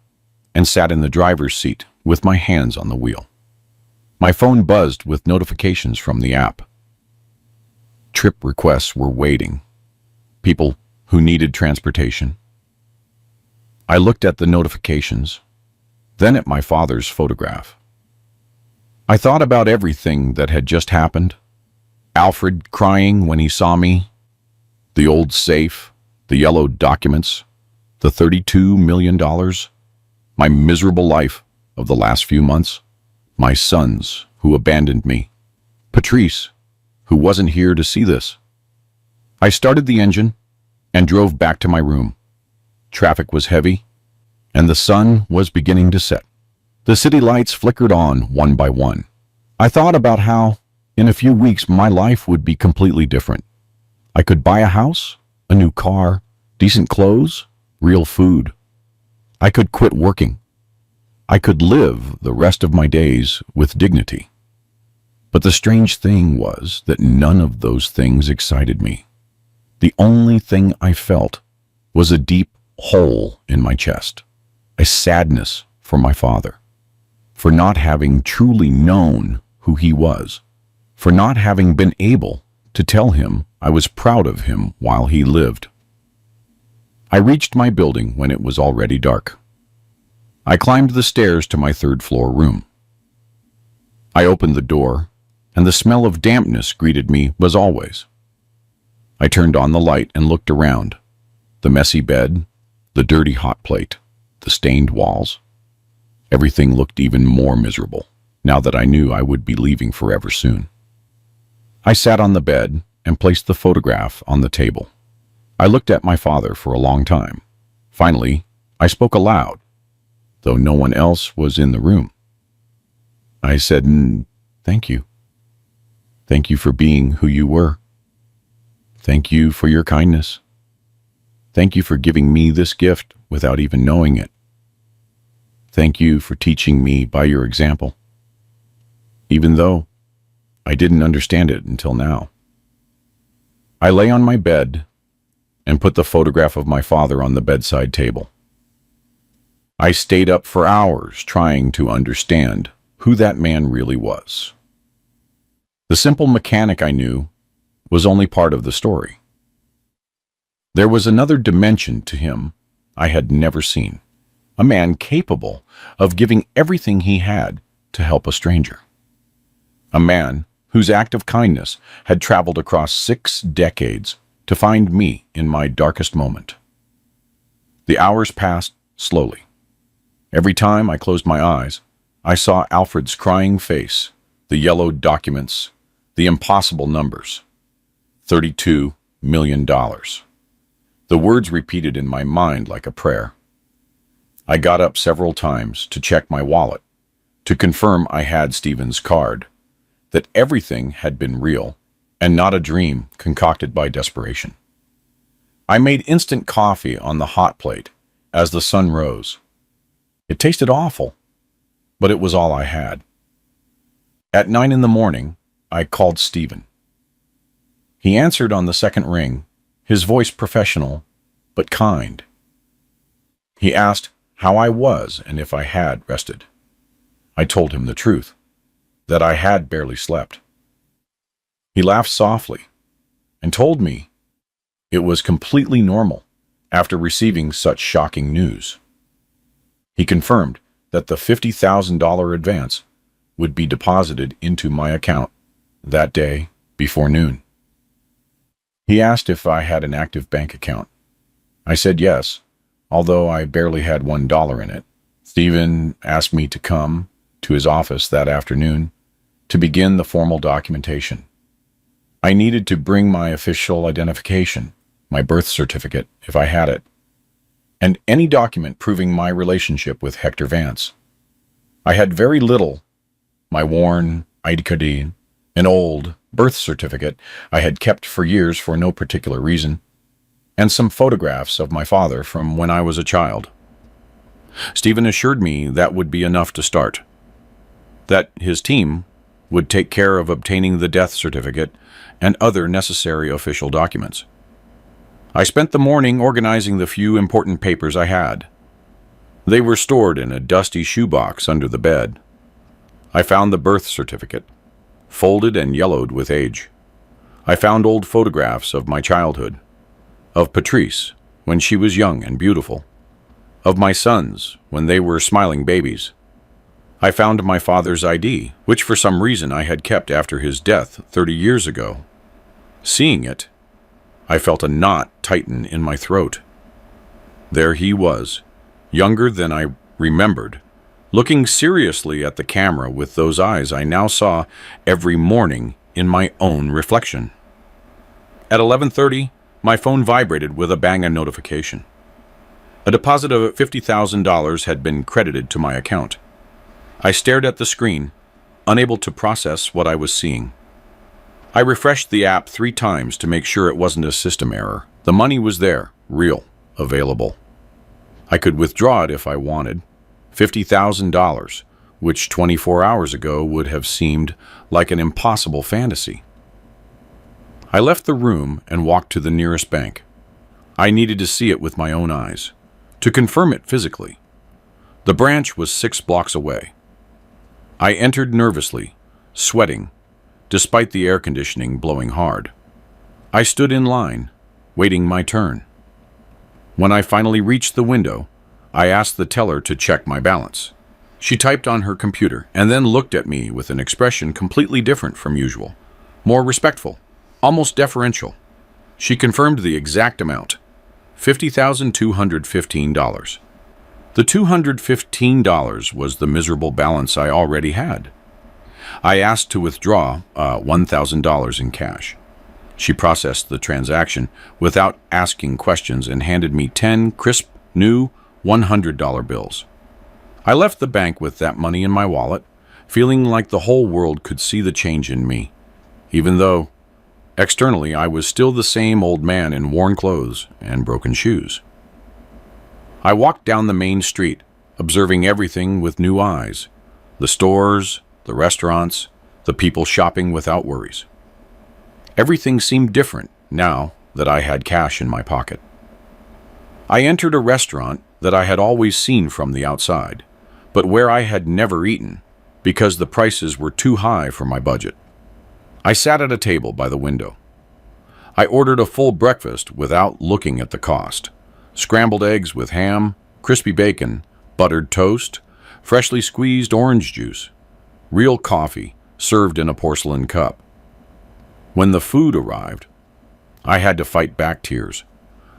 and sat in the driver's seat with my hands on the wheel. My phone buzzed with notifications from the app. Trip requests were waiting. People who needed transportation. I looked at the notifications, then at my father's photograph. I thought about everything that had just happened. Alfred crying when he saw me, the old safe, the yellow documents, the $32 million, my miserable life of the last few months, my sons who abandoned me, Patrice, who wasn't here to see this. I started the engine and drove back to my room. Traffic was heavy, and the sun was beginning to set. The city lights flickered on one by one. I thought about how, in a few weeks, my life would be completely different. I could buy a house, a new car, decent clothes, real food. I could quit working. I could live the rest of my days with dignity. But the strange thing was that none of those things excited me. The only thing I felt was a deep hole in my chest, a sadness for my father, for not having truly known who he was, for not having been able to tell him I was proud of him while he lived. I reached my building when it was already dark. I climbed the stairs to my third-floor room. I opened the door, and the smell of dampness greeted me as always. I turned on the light and looked around. The messy bed, the dirty hot plate, the stained walls. Everything looked even more miserable, now that I knew I would be leaving forever soon. I sat on the bed and placed the photograph on the table. I looked at my father for a long time. Finally, I spoke aloud, though no one else was in the room. I said, "Thank you. Thank you for being who you were. Thank you for your kindness. Thank you for giving me this gift without even knowing it. Thank you for teaching me by your example, even though I didn't understand it until now." I lay on my bed and put the photograph of my father on the bedside table. I stayed up for hours trying to understand who that man really was. The simple mechanic I knew was only part of the story. There was another dimension to him I had never seen, a man capable of giving everything he had to help a stranger. A man whose act of kindness had traveled across 6 decades to find me in my darkest moment. The hours passed slowly. Every time I closed my eyes, I saw Alfred's crying face, the yellow documents, the impossible numbers. $32 million. The words repeated in my mind like a prayer. I got up several times to check my wallet, to confirm I had Stephen's card, that everything had been real and not a dream concocted by desperation. I made instant coffee on the hot plate as the sun rose. It tasted awful, but it was all I had. At 9 in the morning, I called Stephen. He answered on the second ring, his voice professional, but kind. He asked how I was and if I had rested. I told him the truth, that I had barely slept. He laughed softly and told me it was completely normal after receiving such shocking news. He confirmed that the $50,000 advance would be deposited into my account that day before noon. He asked if I had an active bank account. I said yes, although I barely had $1 in it. Stephen asked me to come to his office that afternoon to begin the formal documentation. I needed to bring my official identification, my birth certificate, if I had it, and any document proving my relationship with Hector Vance. I had very little: my worn ID card, an old birth certificate I had kept for years for no particular reason, and some photographs of my father from when I was a child. Stephen assured me that would be enough to start, that his team would take care of obtaining the death certificate and other necessary official documents. I spent the morning organizing the few important papers I had. They were stored in a dusty shoebox under the bed. I found the birth certificate, folded and yellowed with age. I found old photographs of my childhood, of Patrice when she was young and beautiful, of my sons when they were smiling babies. I found my father's ID, which for some reason I had kept after his death 30 years ago. Seeing it, I felt a knot tighten in my throat. There he was, younger than I remembered, looking seriously at the camera with those eyes I now saw every morning in my own reflection. At 11:30, my phone vibrated with a bang notification. A deposit of $50,000 had been credited to my account. I stared at the screen, unable to process what I was seeing. I refreshed the app 3 times to make sure it wasn't a system error. The money was there, real, available. I could withdraw it if I wanted. $50,000, which 24 hours ago would have seemed like an impossible fantasy. I left the room and walked to the nearest bank. I needed to see it with my own eyes, to confirm it physically. The branch was 6 blocks away. I entered nervously, sweating, despite the air conditioning blowing hard. I stood in line, waiting my turn. When I finally reached the window, I asked the teller to check my balance. She typed on her computer and then looked at me with an expression completely different from usual, more respectful, almost deferential. She confirmed the exact amount, $50,215. The $215 was the miserable balance I already had. I asked to withdraw $1,000 in cash. She processed the transaction without asking questions and handed me 10 crisp, new $100 bills. I left the bank with that money in my wallet, feeling like the whole world could see the change in me, even though, externally, I was still the same old man in worn clothes and broken shoes. I walked down the main street, observing everything with new eyes. The stores, the restaurants, the people shopping without worries. Everything seemed different now that I had cash in my pocket. I entered a restaurant that I had always seen from the outside, but where I had never eaten because the prices were too high for my budget. I sat at a table by the window. I ordered a full breakfast without looking at the cost. Scrambled eggs with ham, crispy bacon, buttered toast, freshly squeezed orange juice, real coffee served in a porcelain cup. When the food arrived, I had to fight back tears.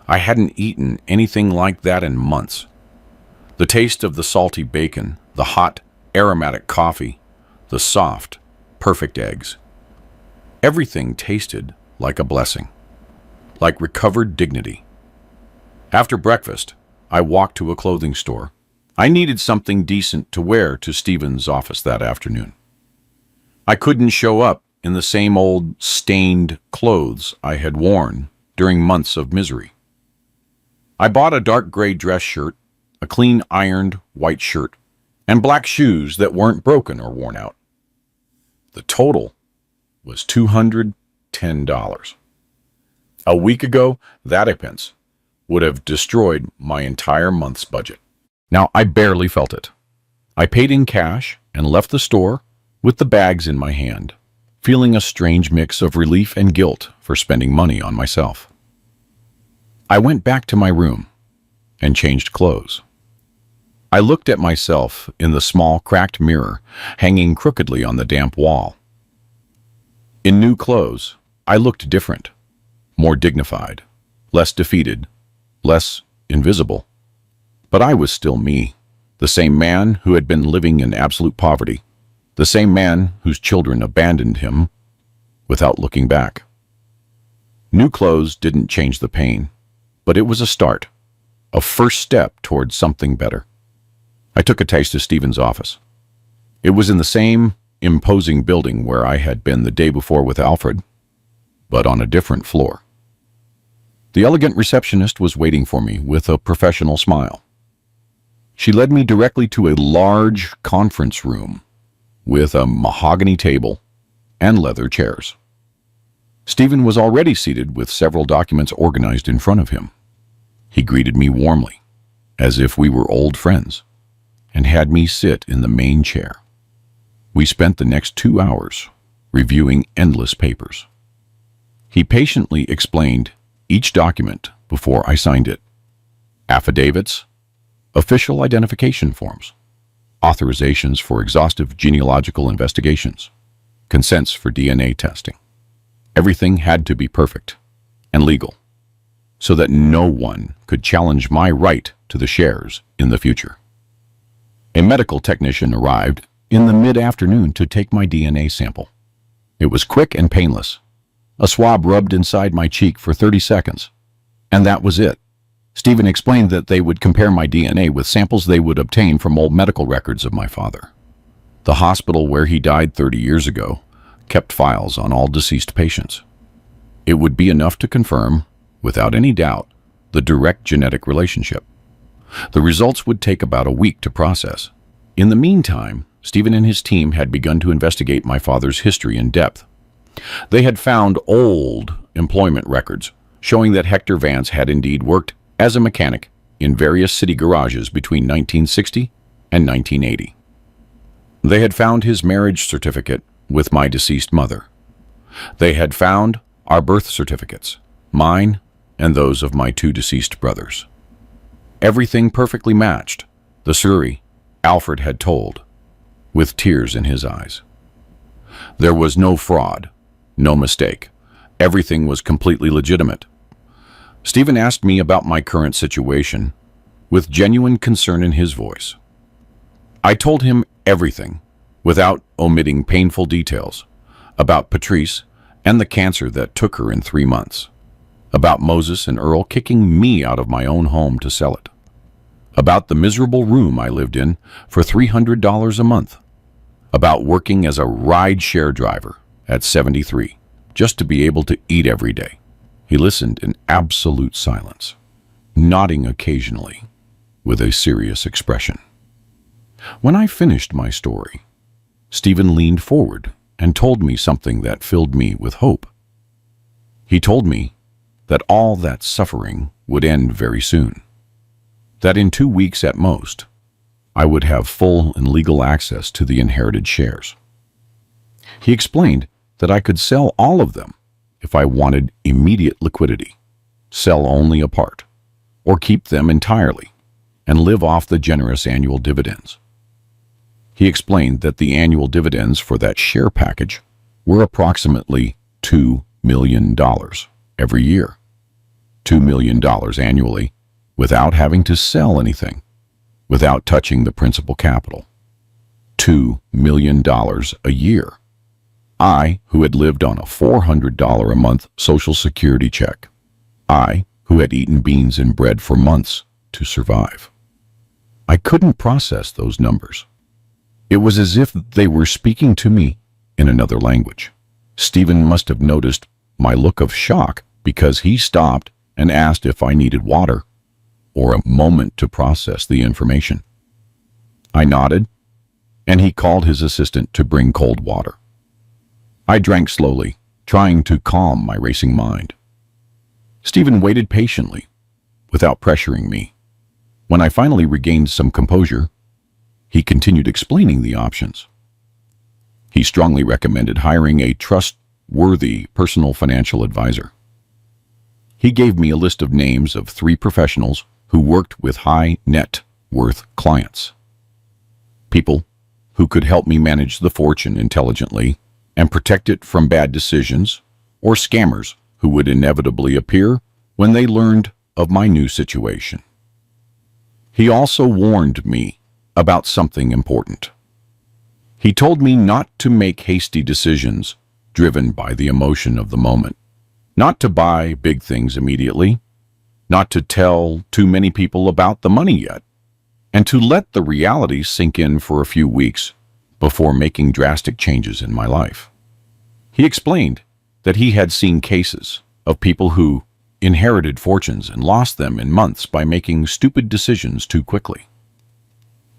I hadn't eaten anything like that in months. The taste of the salty bacon, the hot, aromatic coffee, the soft, perfect eggs. Everything tasted like a blessing, like recovered dignity. After breakfast, I walked to a clothing store. I needed something decent to wear to Stephen's office that afternoon. I couldn't show up in the same old, stained clothes I had worn during months of misery. I bought a dark gray dress shirt, a clean ironed white shirt, and black shoes that weren't broken or worn out. The total was $210. A week ago, that expense would have destroyed my entire month's budget. Now I barely felt it. I paid in cash and left the store with the bags in my hand, feeling a strange mix of relief and guilt for spending money on myself. I went back to my room and changed clothes. I looked at myself in the small, cracked mirror hanging crookedly on the damp wall. In new clothes, I looked different, more dignified, less defeated, less invisible. But I was still me, the same man who had been living in absolute poverty, the same man whose children abandoned him without looking back. New clothes didn't change the pain, but it was a start, a first step towards something better. I took a taste to Stephen's office. It was in the same imposing building where I had been the day before with Alfred, but on a different floor. The elegant receptionist was waiting for me with a professional smile. She led me directly to a large conference room with a mahogany table and leather chairs. Stephen was already seated with several documents organized in front of him. He greeted me warmly, as if we were old friends, and had me sit in the main chair. We spent the next 2 hours reviewing endless papers. He patiently explained each document before I signed it. Affidavits, official identification forms, authorizations for exhaustive genealogical investigations, consents for DNA testing. Everything had to be perfect and legal, so that no one could challenge my right to the shares in the future. A medical technician arrived in the mid-afternoon to take my DNA sample. It was quick and painless. A swab rubbed inside my cheek for 30 seconds, and that was it. Stephen explained that they would compare my DNA with samples they would obtain from old medical records of my father. The hospital where he died 30 years ago kept files on all deceased patients. It would be enough to confirm, without any doubt, the direct genetic relationship. The results would take about a week to process. In the meantime, Stephen and his team had begun to investigate my father's history in depth. They had found old employment records showing that Hector Vance had indeed worked as a mechanic in various city garages between 1960 and 1980. They had found his marriage certificate with my deceased mother. They had found our birth certificates, mine and those of my 2 deceased brothers. Everything perfectly matched, the story Alfred had told, with tears in his eyes. There was no fraud, no mistake. Everything was completely legitimate. Stephen asked me about my current situation, with genuine concern in his voice. I told him everything, without omitting painful details, about Patrice and the cancer that took her in 3 months, about Moses and Earl kicking me out of my own home to sell it, about the miserable room I lived in for $300 a month, about working as a ride-share driver at 73, just to be able to eat every day. He listened in absolute silence, nodding occasionally with a serious expression. When I finished my story, Stephen leaned forward and told me something that filled me with hope. He told me that all that suffering would end very soon, that in 2 weeks at most, I would have full and legal access to the inherited shares. He explained that I could sell all of them if I wanted immediate liquidity, sell only a part, or keep them entirely and live off the generous annual dividends. He explained that the annual dividends for that share package were approximately $2 million every year. $2 million annually without having to sell anything, without touching the principal capital. $2 million a year. I, who had lived on a $400 a month Social Security check. I, who had eaten beans and bread for months to survive. I couldn't process those numbers. It was as if they were speaking to me in another language. Stephen must have noticed my look of shock because he stopped and asked if I needed water or a moment to process the information. I nodded, and he called his assistant to bring cold water. I drank slowly, trying to calm my racing mind. Stephen waited patiently, without pressuring me. When I finally regained some composure, he continued explaining the options. He strongly recommended hiring a trustworthy personal financial advisor. He gave me a list of names of 3 professionals who worked with high net worth clients. People who could help me manage the fortune intelligently and protect it from bad decisions or scammers who would inevitably appear when they learned of my new situation. He also warned me about something important. He told me not to make hasty decisions driven by the emotion of the moment, not to buy big things immediately, not to tell too many people about the money yet, and to let the reality sink in for a few weeks before making drastic changes in my life. He explained that he had seen cases of people who inherited fortunes and lost them in months by making stupid decisions too quickly.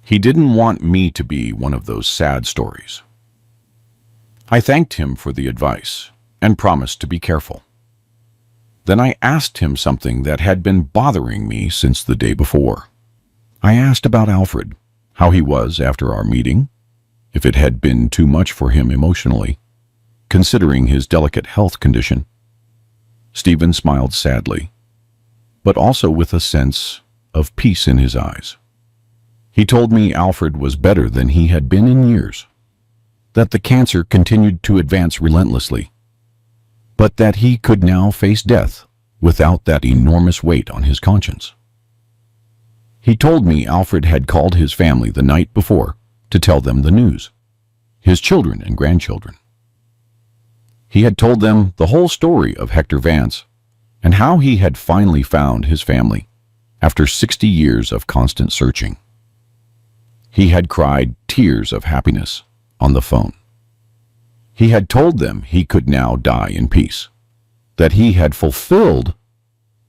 He didn't want me to be one of those sad stories. I thanked him for the advice and promised to be careful. Then I asked him something that had been bothering me since the day before. I asked about Alfred, how he was after our meeting, if it had been too much for him emotionally, considering his delicate health condition. Stephen smiled sadly, but also with a sense of peace in his eyes. He told me Alfred was better than he had been in years, that the cancer continued to advance relentlessly, but that he could now face death without that enormous weight on his conscience. He told me Alfred had called his family the night before to tell them the news, his children and grandchildren. He had told them the whole story of Hector Vance and how he had finally found his family after 60 years of constant searching. He had cried tears of happiness on the phone. He had told them he could now die in peace, that he had fulfilled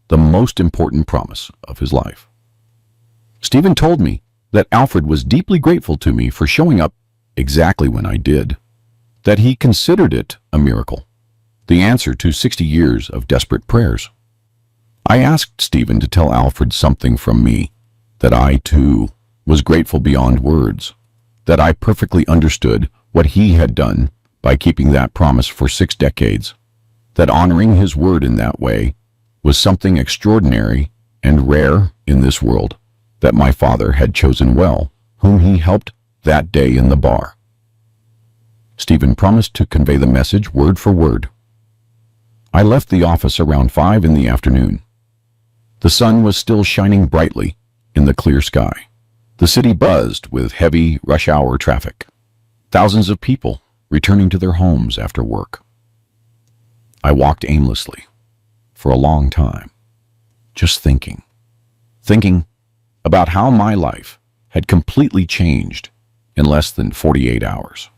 the most important promise of his life. Stephen told me that Alfred was deeply grateful to me for showing up exactly when I did, that he considered it a miracle, the answer to 60 years of desperate prayers. I asked Stephen to tell Alfred something from me, that I, too, was grateful beyond words, that I perfectly understood what he had done by keeping that promise for 6 decades, that honoring his word in that way was something extraordinary and rare in this world, that my father had chosen well, whom he helped that day in the bar. Stephen promised to convey the message word for word. I left the office around 5 in the afternoon. The sun was still shining brightly in the clear sky. The city buzzed with heavy rush-hour traffic. Thousands of people returning to their homes after work. I walked aimlessly for a long time, just thinking about how my life had completely changed in less than 48 hours.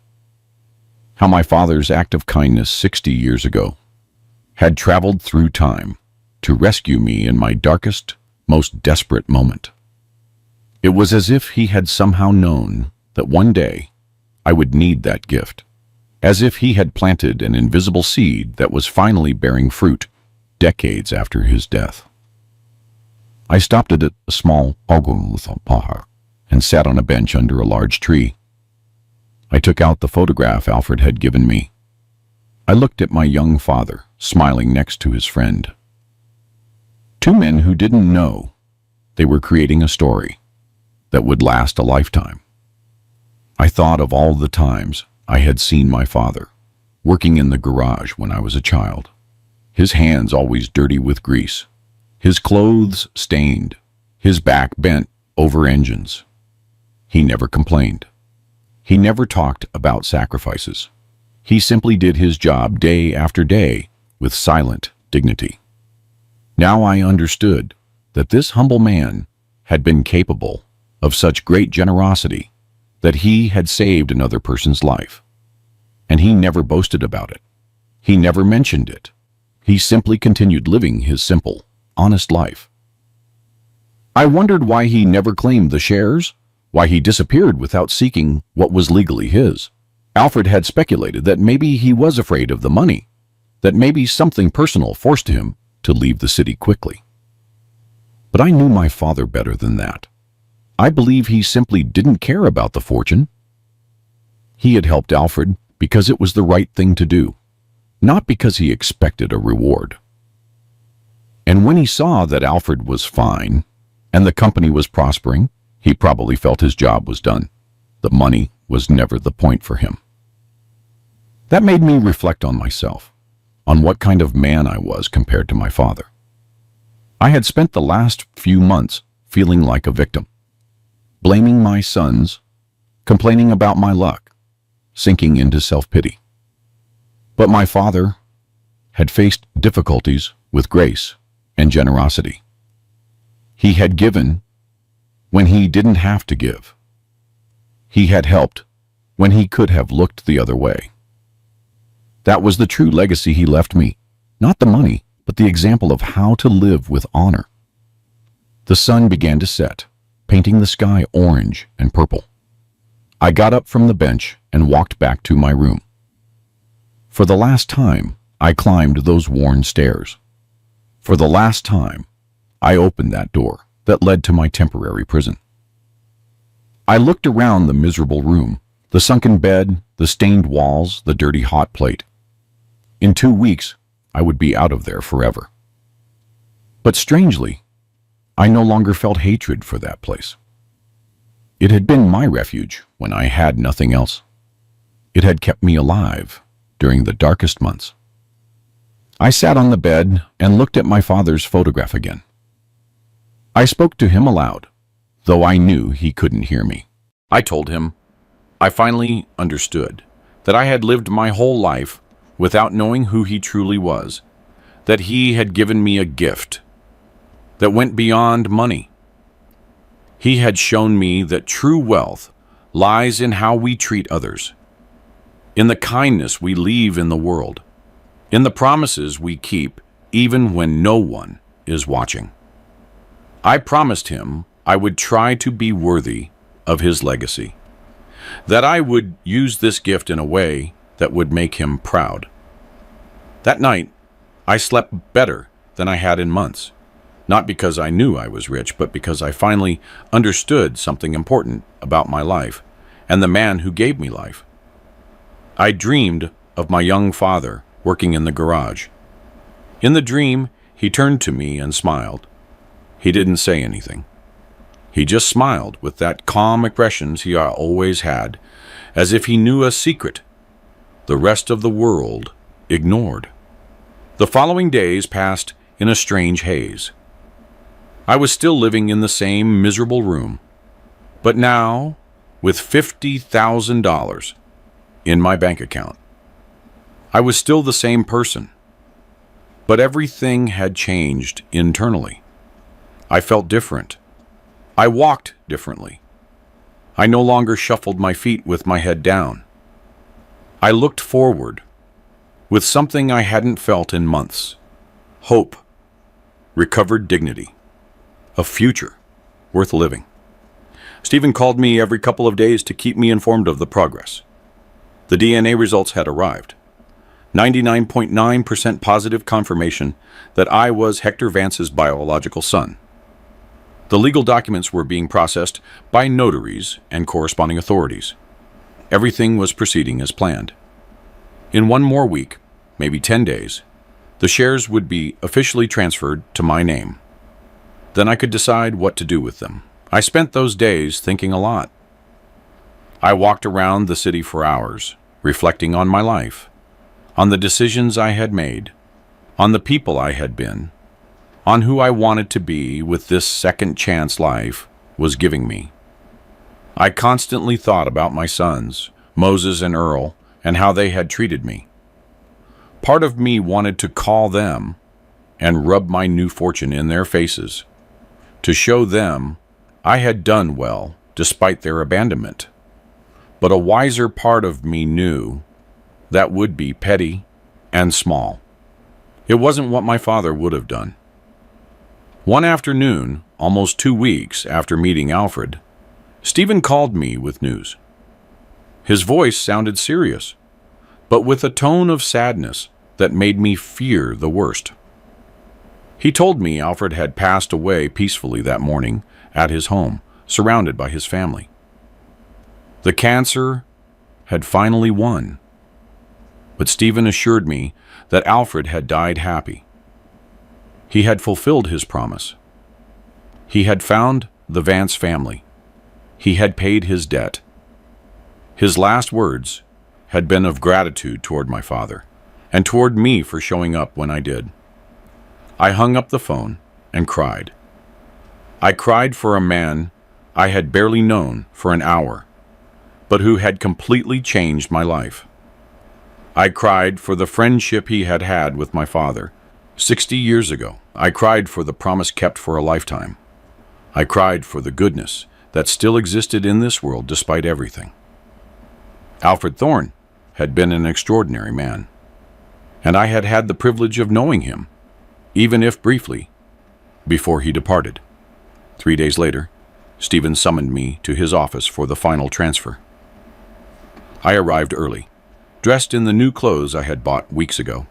How my father's act of kindness 60 years ago had traveled through time to rescue me in my darkest, most desperate moment. It was as if he had somehow known that one day I would need that gift, as if he had planted an invisible seed that was finally bearing fruit decades after his death. I stopped at a small bar and sat on a bench under a large tree. I took out the photograph Alfred had given me. I looked at my young father, smiling next to his friend. 2 men who didn't know they were creating a story that would last a lifetime. I thought of all the times I had seen my father working in the garage when I was a child, his hands always dirty with grease, his clothes stained, his back bent over engines. He never complained. He never talked about sacrifices. He simply did his job day after day with silent dignity. Now I understood that this humble man had been capable of such great generosity that he had saved another person's life. And he never boasted about it. He never mentioned it. He simply continued living his simple, honest life. I wondered why he never claimed the shares, why he disappeared without seeking what was legally his. Alfred had speculated that maybe he was afraid of the money, that maybe something personal forced him to leave the city quickly. But I knew my father better than that. I believe he simply didn't care about the fortune. He had helped Alfred because it was the right thing to do, not because he expected a reward. And when he saw that Alfred was fine and the company was prospering, he probably felt his job was done. The money was never the point for him. That made me reflect on myself, on what kind of man I was compared to my father. I had spent the last few months feeling like a victim, blaming my sons, complaining about my luck, sinking into self-pity. But my father had faced difficulties with grace and generosity. He had given when he didn't have to give. He had helped when he could have looked the other way. That was the true legacy he left me, not the money, but the example of how to live with honor. The sun began to set, painting the sky orange and purple. I got up from the bench and walked back to my room. For the last time, I climbed those worn stairs. For the last time, I opened that door that led to my temporary prison. I looked around the miserable room, the sunken bed, the stained walls, the dirty hot plate. In 2 weeks, I would be out of there forever. But strangely, I no longer felt hatred for that place. It had been my refuge when I had nothing else. It had kept me alive during the darkest months. I sat on the bed and looked at my father's photograph again. I spoke to him aloud, though I knew he couldn't hear me. I told him I finally understood that I had lived my whole life without knowing who he truly was, that he had given me a gift that went beyond money. He had shown me that true wealth lies in how we treat others, in the kindness we leave in the world, in the promises we keep even when no one is watching. I promised him I would try to be worthy of his legacy, that I would use this gift in a way that would make him proud. That night, I slept better than I had in months, not because I knew I was rich, but because I finally understood something important about my life and the man who gave me life. I dreamed of my young father working in the garage. In the dream, he turned to me and smiled. He didn't say anything. He just smiled with that calm expression he always had, as if he knew a secret the rest of the world ignored. The following days passed in a strange haze. I was still living in the same miserable room, but now with $50,000 in my bank account. I was still the same person, but everything had changed internally. I felt different. I walked differently. I no longer shuffled my feet with my head down. I looked forward with something I hadn't felt in months: hope, recovered dignity, a future worth living. Stephen called me every couple of days to keep me informed of the progress. The DNA results had arrived. 99.9% positive confirmation that I was Hector Vance's biological son. The legal documents were being processed by notaries and corresponding authorities. Everything was proceeding as planned. In one more week, maybe 10 days, the shares would be officially transferred to my name. Then I could decide what to do with them. I spent those days thinking a lot. I walked around the city for hours, reflecting on my life, on the decisions I had made, on the people I had been, on who I wanted to be with this second chance life was giving me. I constantly thought about my sons, Moses and Earl, and how they had treated me. Part of me wanted to call them and rub my new fortune in their faces, to show them I had done well despite their abandonment. But a wiser part of me knew that would be petty and small. It wasn't what my father would have done. One afternoon, almost 2 weeks after meeting Alfred, Stephen called me with news. His voice sounded serious, but with a tone of sadness that made me fear the worst. He told me Alfred had passed away peacefully that morning at his home, surrounded by his family. The cancer had finally won, but Stephen assured me that Alfred had died happy. He had fulfilled his promise. He had found the Vance family. He had paid his debt. His last words had been of gratitude toward my father, and toward me for showing up when I did. I hung up the phone and cried. I cried for a man I had barely known for an hour, but who had completely changed my life. I cried for the friendship he had had with my father 60 years ago. I cried for the promise kept for a lifetime. I cried for the goodness that still existed in this world despite everything. Alfred Thorne had been an extraordinary man, and I had had the privilege of knowing him, even if briefly, before he departed. 3 days later, Stephen summoned me to his office for the final transfer. I arrived early, dressed in the new clothes I had bought weeks ago.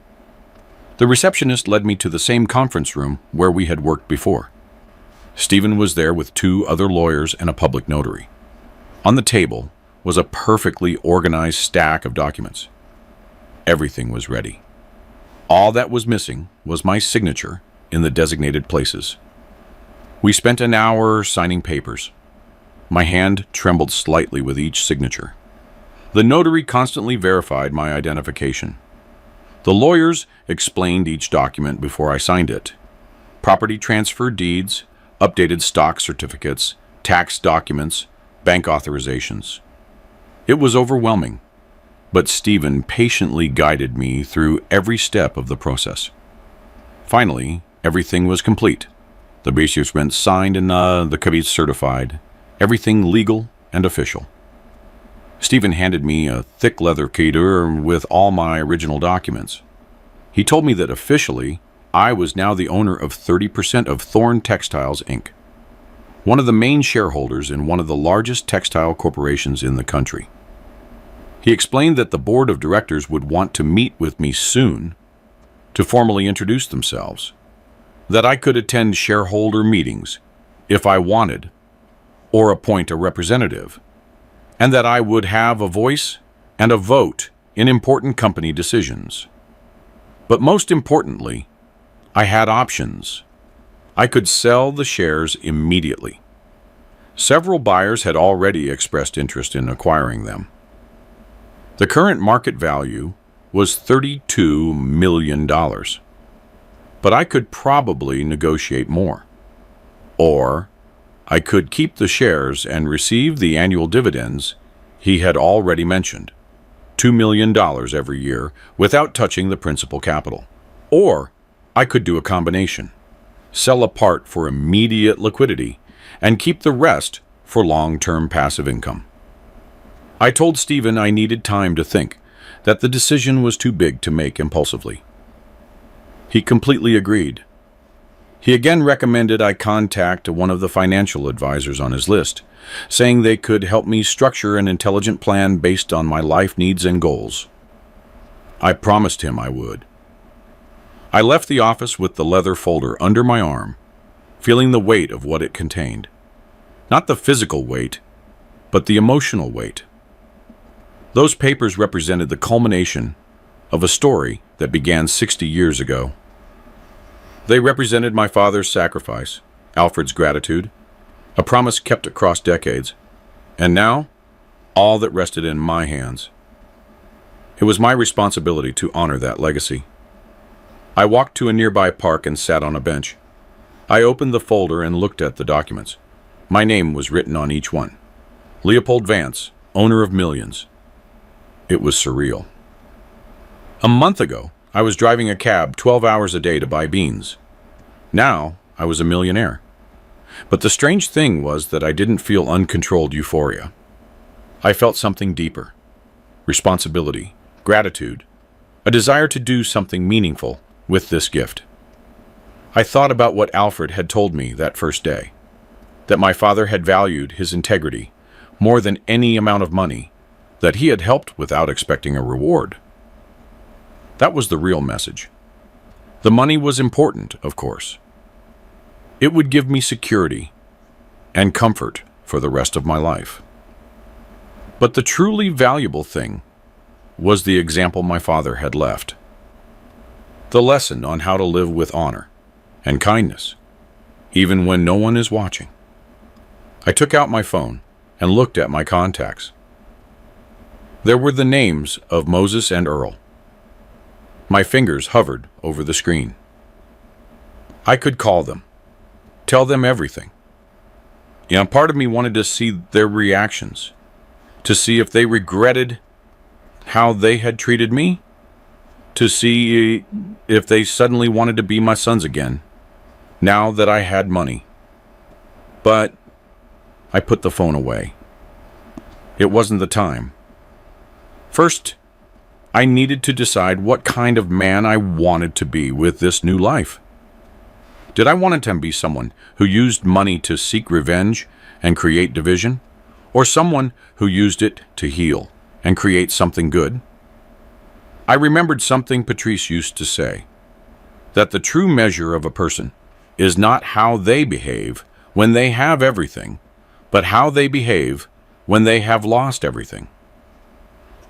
The receptionist led me to the same conference room where we had worked before. Stephen was there with 2 other lawyers and a public notary. On the table was a perfectly organized stack of documents. Everything was ready. All that was missing was my signature in the designated places. We spent an hour signing papers. My hand trembled slightly with each signature. The notary constantly verified my identification. The lawyers explained each document before I signed it. Property transfer deeds, updated stock certificates, tax documents, bank authorizations. It was overwhelming, but Stephen patiently guided me through every step of the process. Finally, everything was complete. The basement signed and the cabis certified. Everything legal and official. Stephen handed me a thick leather keyder with all my original documents. He told me that officially, I was now the owner of 30% of Thorn Textiles, Inc., one of the main shareholders in one of the largest textile corporations in the country. He explained that the board of directors would want to meet with me soon to formally introduce themselves, that I could attend shareholder meetings if I wanted, or appoint a representative, and that I would have a voice and a vote in important company decisions. But most importantly, I had options. I could sell the shares immediately. Several buyers had already expressed interest in acquiring them. The current market value was $32 million, but I could probably negotiate more. Or I could keep the shares and receive the annual dividends he had already mentioned, $2 million every year without touching the principal capital. Or I could do a combination, sell a part for immediate liquidity and keep the rest for long-term passive income. I told Stephen I needed time to think, that the decision was too big to make impulsively. He completely agreed. He again recommended I contact one of the financial advisors on his list, saying they could help me structure an intelligent plan based on my life needs and goals. I promised him I would. I left the office with the leather folder under my arm, feeling the weight of what it contained. Not the physical weight, but the emotional weight. Those papers represented the culmination of a story that began 60 years ago. They represented my father's sacrifice, Alfred's gratitude, a promise kept across decades, and now, all that rested in my hands. It was my responsibility to honor that legacy. I walked to a nearby park and sat on a bench. I opened the folder and looked at the documents. My name was written on each one. Leopold Vance, owner of millions. It was surreal. A month ago, I was driving a cab 12 hours a day to buy beans. Now, I was a millionaire. But the strange thing was that I didn't feel uncontrolled euphoria. I felt something deeper. Responsibility, gratitude, a desire to do something meaningful with this gift. I thought about what Alfred had told me that first day, that my father had valued his integrity more than any amount of money, that he had helped without expecting a reward. That was the real message. The money was important, of course. It would give me security and comfort for the rest of my life. But the truly valuable thing was the example my father had left. The lesson on how to live with honor and kindness, even when no one is watching. I took out my phone and looked at my contacts. There were the names of Moses and Earl. My fingers hovered over the screen. I could call them, tell them everything. Part of me wanted to see their reactions, to see if they regretted how they had treated me, to see if they suddenly wanted to be my sons again, now that I had money. But I put the phone away. It wasn't the time. First, I needed to decide what kind of man I wanted to be with this new life. Did I want to be someone who used money to seek revenge and create division, or someone who used it to heal and create something good? I remembered something Patrice used to say, that the true measure of a person is not how they behave when they have everything, but how they behave when they have lost everything.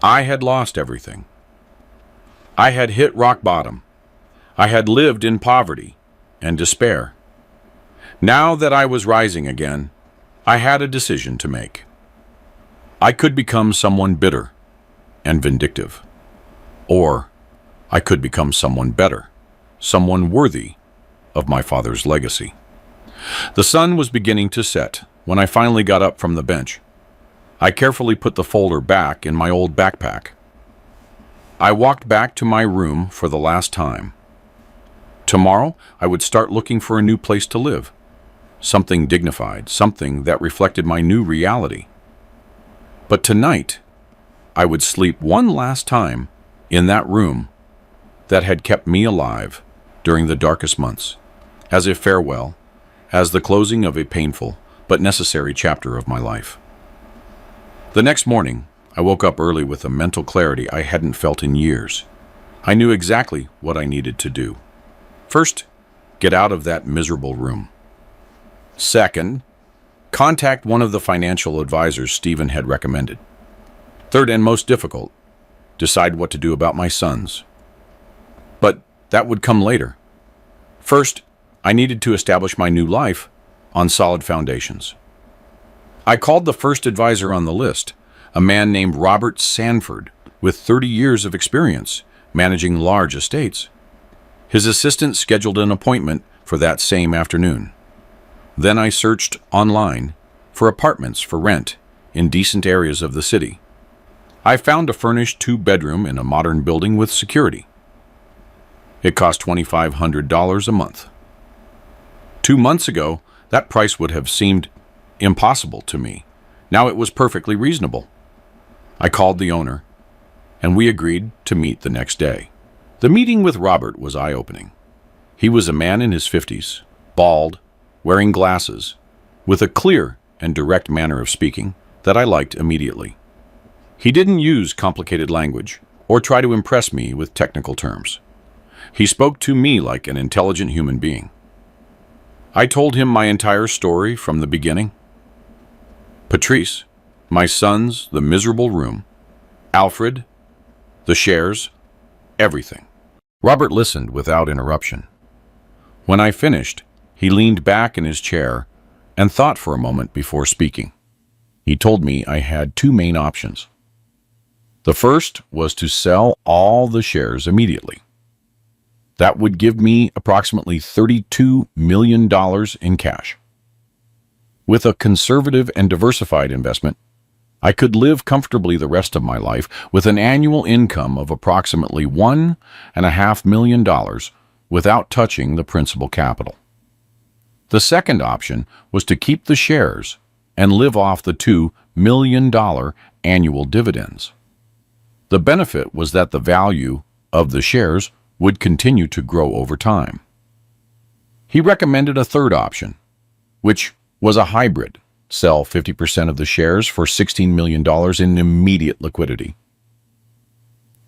I had lost everything. I had hit rock bottom. I had lived in poverty and despair. Now that I was rising again, I had a decision to make. I could become someone bitter and vindictive, or I could become someone better, someone worthy of my father's legacy. The sun was beginning to set when I finally got up from the bench. I carefully put the folder back in my old backpack. I walked back to my room for the last time. Tomorrow, I would start looking for a new place to live. Something dignified, something that reflected my new reality. But tonight, I would sleep one last time in that room that had kept me alive during the darkest months, as a farewell, as the closing of a painful but necessary chapter of my life. The next morning, I woke up early with a mental clarity I hadn't felt in years. I knew exactly what I needed to do. First, get out of that miserable room. Second, contact one of the financial advisors Stephen had recommended. Third, and most difficult, decide what to do about my sons. But that would come later. First, I needed to establish my new life on solid foundations. I called the first advisor on the list, a man named Robert Sanford, with 30 years of experience managing large estates. His assistant scheduled an appointment for that same afternoon. Then I searched online for apartments for rent in decent areas of the city. I found a furnished 2-bedroom in a modern building with security. It cost $2,500 a month. 2 months ago, that price would have seemed impossible to me. Now it was perfectly reasonable. I called the owner, and we agreed to meet the next day. The meeting with Robert was eye-opening. He was a man in his 50s, bald, wearing glasses, with a clear and direct manner of speaking that I liked immediately. He didn't use complicated language or try to impress me with technical terms. He spoke to me like an intelligent human being. I told him my entire story from the beginning. Patrice, my sons, the miserable room, Alfred, the shares, everything. Robert listened without interruption. When I finished, he leaned back in his chair and thought for a moment before speaking. He told me I had 2 main options. The first was to sell all the shares immediately. That would give me approximately $32 million in cash. With a conservative and diversified investment, I could live comfortably the rest of my life with an annual income of approximately $1.5 million without touching the principal capital. The second option was to keep the shares and live off the $2 million annual dividends. The benefit was that the value of the shares would continue to grow over time. He recommended a third option, which was a hybrid. Sell 50% of the shares for $16 million in immediate liquidity.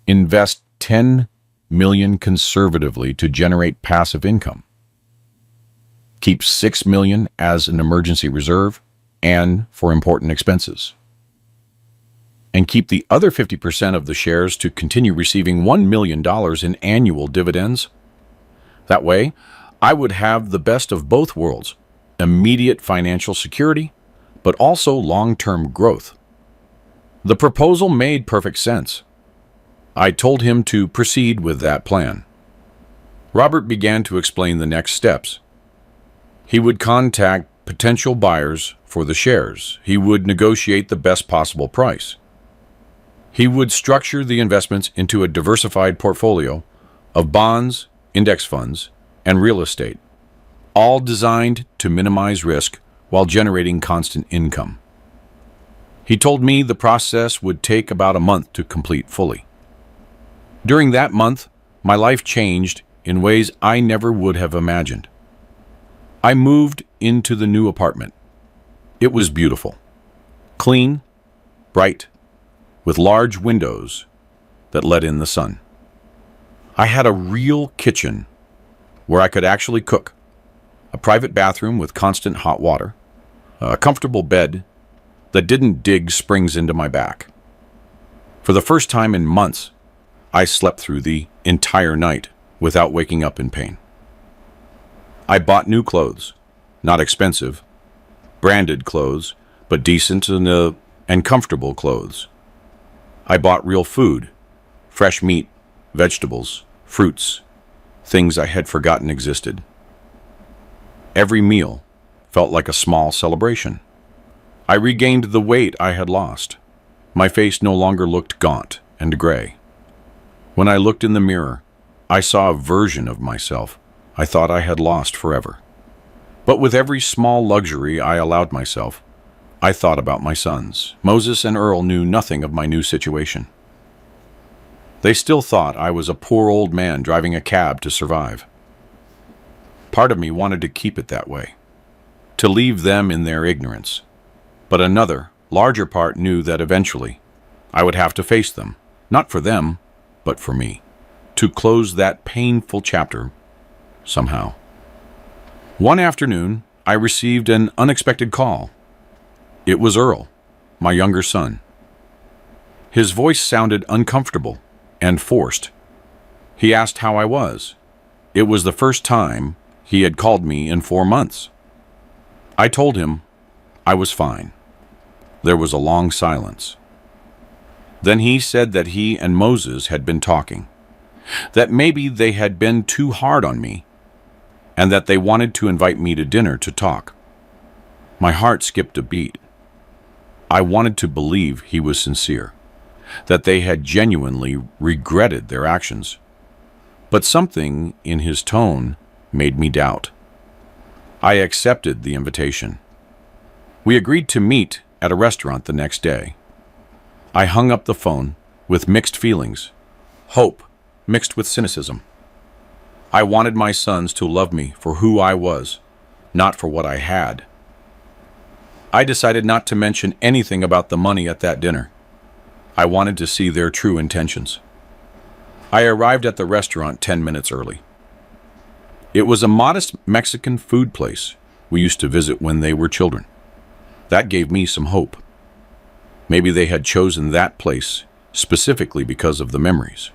Invest $10 million conservatively to generate passive income. Keep $6 million as an emergency reserve and for important expenses. And keep the other 50% of the shares to continue receiving $1 million in annual dividends. That way, I would have the best of both worlds, immediate financial security, but also long-term growth. The proposal made perfect sense. I told him to proceed with that plan. Robert began to explain the next steps. He would contact potential buyers for the shares. He would negotiate the best possible price. He would structure the investments into a diversified portfolio of bonds, index funds, and real estate, all designed to minimize risk while generating constant income. He told me the process would take about a month to complete fully. During that month, my life changed in ways I never would have imagined. I moved into the new apartment. It was beautiful. Clean, bright, with large windows that let in the sun. I had a real kitchen where I could actually cook, a private bathroom with constant hot water, a comfortable bed that didn't dig springs into my back. For the first time in months, I slept through the entire night without waking up in pain. I bought new clothes, not expensive, branded clothes, but decent and comfortable clothes. I bought real food, fresh meat, vegetables, fruits, things I had forgotten existed. Every meal felt like a small celebration. I regained the weight I had lost. My face no longer looked gaunt and gray. When I looked in the mirror, I saw a version of myself I thought I had lost forever. But with every small luxury I allowed myself, I thought about my sons. Moses and Earl knew nothing of my new situation. They still thought I was a poor old man driving a cab to survive. Part of me wanted to keep it that way, to leave them in their ignorance. But another, larger part knew that eventually I would have to face them, not for them, but for me, to close that painful chapter somehow. One afternoon, I received an unexpected call. It was Earl, my younger son. His voice sounded uncomfortable and forced. He asked how I was. It was the first time he had called me in 4 months. I told him I was fine. There was a long silence. Then he said that he and Moses had been talking, that maybe they had been too hard on me, and that they wanted to invite me to dinner to talk. My heart skipped a beat. I wanted to believe he was sincere, that they had genuinely regretted their actions. But something in his tone made me doubt. I accepted the invitation. We agreed to meet at a restaurant the next day. I hung up the phone with mixed feelings, hope mixed with cynicism. I wanted my sons to love me for who I was, not for what I had. I decided not to mention anything about the money at that dinner. I wanted to see their true intentions. I arrived at the restaurant 10 minutes early. It was a modest Mexican food place we used to visit when they were children. That gave me some hope. Maybe they had chosen that place specifically because of the memories.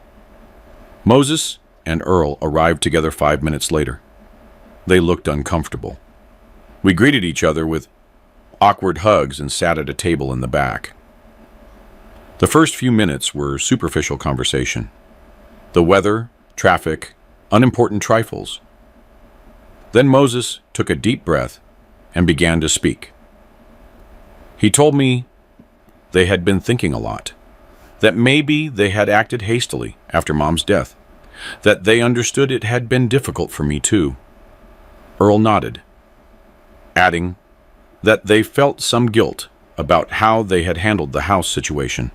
Moses and Earl arrived together 5 minutes later. They looked uncomfortable. We greeted each other with awkward hugs and sat at a table in the back. The first few minutes were superficial conversation. The weather, traffic, unimportant trifles. Then Moses took a deep breath and began to speak. He told me they had been thinking a lot, that maybe they had acted hastily after Mom's death, that they understood it had been difficult for me too. Earl nodded, adding that they felt some guilt about how they had handled the house situation.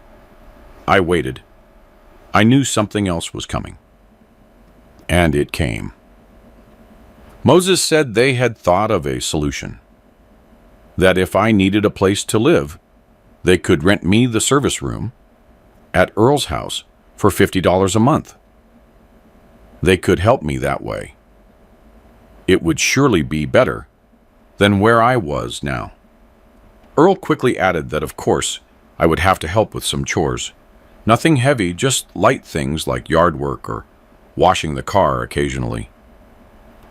I waited. I knew something else was coming. And it came. Moses said they had thought of a solution. That if I needed a place to live, they could rent me the service room at Earl's house for $50 a month. They could help me that way. It would surely be better than where I was now. Earl quickly added that, of course, I would have to help with some chores. Nothing heavy, just light things like yard work or washing the car occasionally.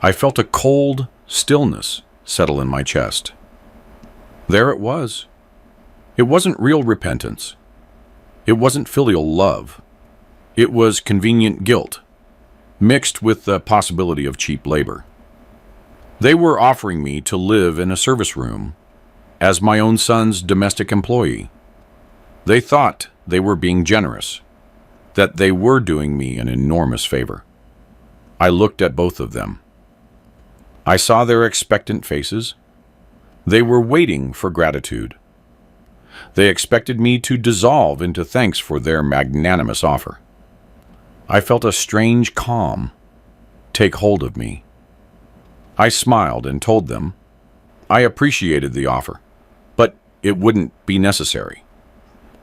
I felt a cold stillness settle in my chest. There it was. It wasn't real repentance. It wasn't filial love. It was convenient guilt, mixed with the possibility of cheap labor. They were offering me to live in a service room as my own son's domestic employee. They thought they were being generous, that they were doing me an enormous favor. I looked at both of them. I saw their expectant faces. They were waiting for gratitude. They expected me to dissolve into thanks for their magnanimous offer. I felt a strange calm take hold of me. I smiled and told them I appreciated the offer, but it wouldn't be necessary,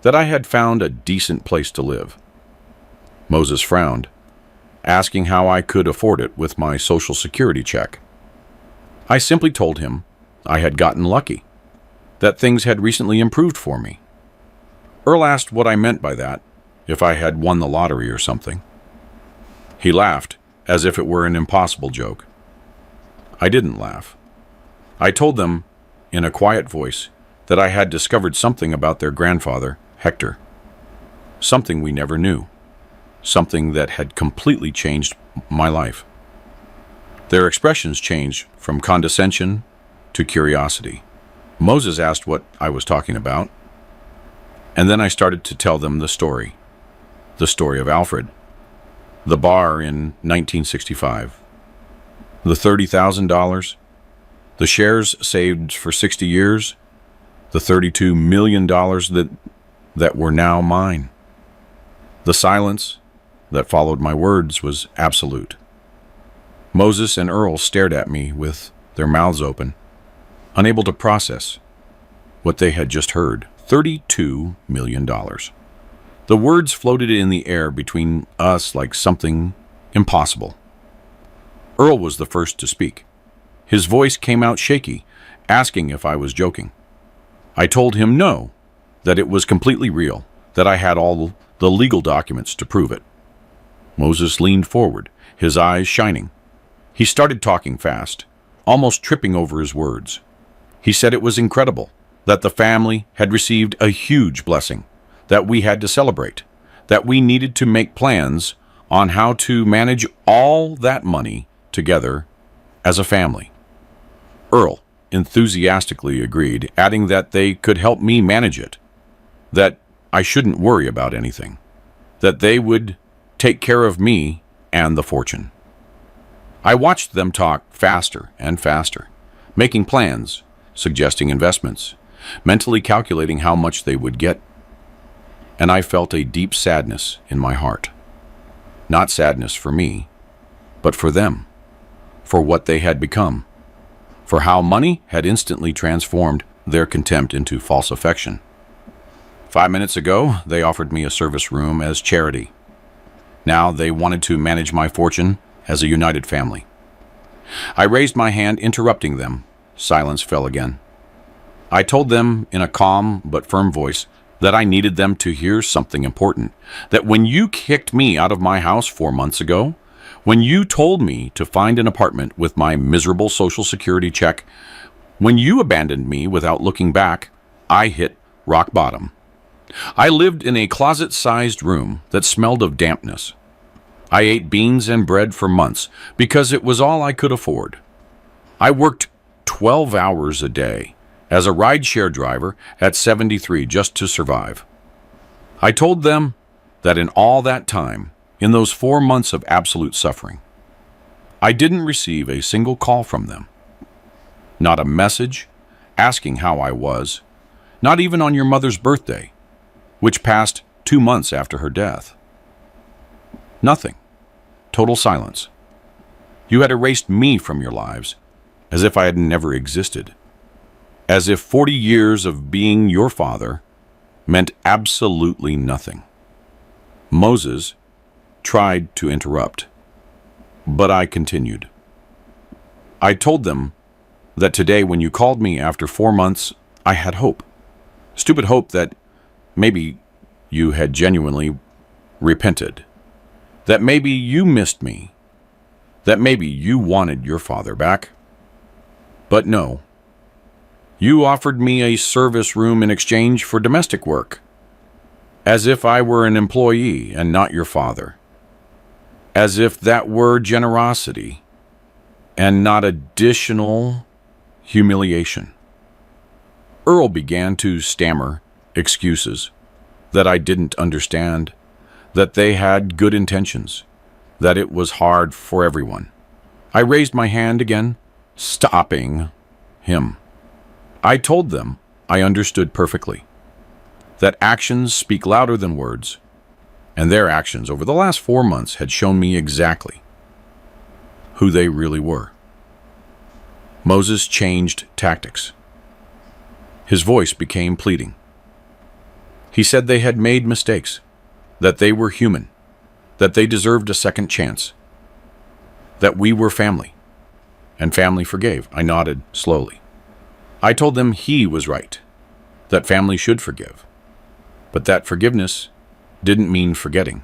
that I had found a decent place to live. Moses frowned, asking how I could afford it with my Social Security check. I simply told him I had gotten lucky, that things had recently improved for me. Earl asked what I meant by that, if I had won the lottery or something. He laughed, as if it were an impossible joke. I didn't laugh. I told them, in a quiet voice, that I had discovered something about their grandfather, Hector. Something we never knew. Something that had completely changed my life. Their expressions changed from condescension to curiosity. Moses asked what I was talking about, and then I started to tell them the story of Alfred, the bar in 1965, the $30,000, the shares saved for 60 years, the $32 million that were now mine. The silence that followed my words was absolute. Moses and Earl stared at me with their mouths open, unable to process what they had just heard. $32 million. The words floated in the air between us like something impossible. Earl was the first to speak. His voice came out shaky, asking if I was joking. I told him no, that it was completely real, that I had all the legal documents to prove it. Moses leaned forward, his eyes shining. He started talking fast, almost tripping over his words. He said it was incredible, that the family had received a huge blessing, that we had to celebrate, that we needed to make plans on how to manage all that money together as a family. Earl enthusiastically agreed, adding that they could help me manage it, that I shouldn't worry about anything, that they would take care of me and the fortune. I watched them talk faster and faster, making plans, suggesting investments, mentally calculating how much they would get, and I felt a deep sadness in my heart. Not sadness for me, but for them, for what they had become, for how money had instantly transformed their contempt into false affection. 5 minutes ago, they offered me a service room as charity. Now they wanted to manage my fortune as a united family. I raised my hand, interrupting them. Silence fell again. I told them in a calm but firm voice that I needed them to hear something important, that when you kicked me out of my house 4 months ago, when you told me to find an apartment with my miserable Social Security check, when you abandoned me without looking back, I hit rock bottom. I lived in a closet-sized room that smelled of dampness. I ate beans and bread for months because it was all I could afford. I worked 12 hours a day as a rideshare driver at 73 just to survive. I told them that in all that time, in those 4 months of absolute suffering, I didn't receive a single call from them. Not a message asking how I was, not even on your mother's birthday, which passed 2 months after her death. Nothing. Total silence. You had erased me from your lives, as if I had never existed. As if 40 years of being your father meant absolutely nothing. Moses tried to interrupt, but I continued. I told them that today when you called me after 4 months, I had hope. Stupid hope that maybe you had genuinely repented, that maybe you missed me, that maybe you wanted your father back. But no. You offered me a service room in exchange for domestic work, as if I were an employee and not your father, as if that were generosity and not additional humiliation. Earl began to stammer excuses that I didn't understand, that they had good intentions, that it was hard for everyone. I raised my hand again, stopping him. I told them I understood perfectly, that actions speak louder than words, and their actions over the last 4 months had shown me exactly who they really were. Moses changed tactics. His voice became pleading. He said they had made mistakes, that they were human, that they deserved a second chance, that we were family, and family forgave. I nodded slowly. I told them he was right, that family should forgive, but that forgiveness didn't mean forgetting,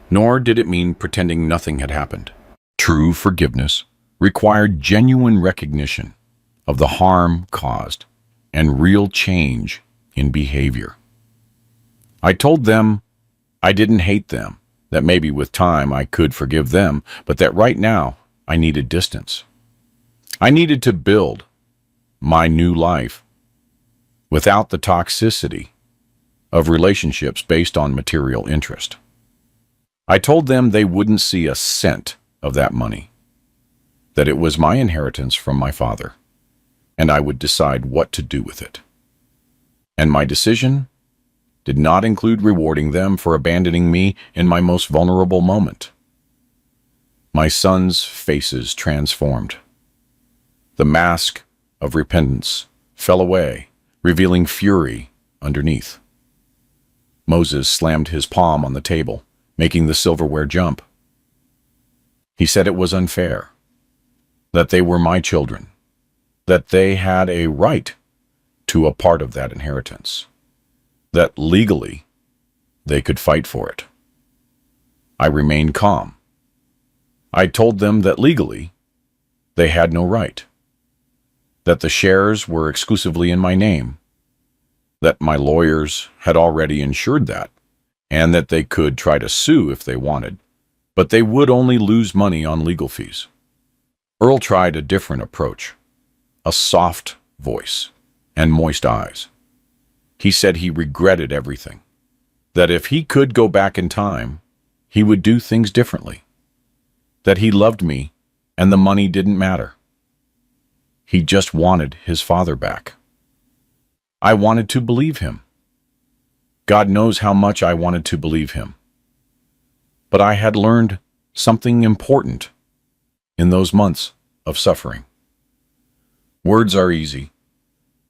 nor did it mean pretending nothing had happened. True forgiveness required genuine recognition of the harm caused and real change in behavior. I told them I didn't hate them, that maybe with time I could forgive them, but that right now I needed distance. I needed to build my new life without the toxicity of relationships based on material interest. I told them they wouldn't see a cent of that money, that it was my inheritance from my father, and I would decide what to do with it. And my decision did not include rewarding them for abandoning me in my most vulnerable moment. My sons' faces transformed. The mask of repentance fell away, revealing fury underneath. Moses slammed his palm on the table, making the silverware jump. He said it was unfair, that they were my children, that they had a right to a part of that inheritance, that legally they could fight for it. I remained calm. I told them that legally they had no right, that the shares were exclusively in my name, that my lawyers had already ensured that, and that they could try to sue if they wanted, but they would only lose money on legal fees. Earl tried a different approach, a soft voice and moist eyes. He said he regretted everything, that if he could go back in time, he would do things differently, that he loved me and the money didn't matter. He just wanted his father back. I wanted to believe him. God knows how much I wanted to believe him. But I had learned something important in those months of suffering. Words are easy.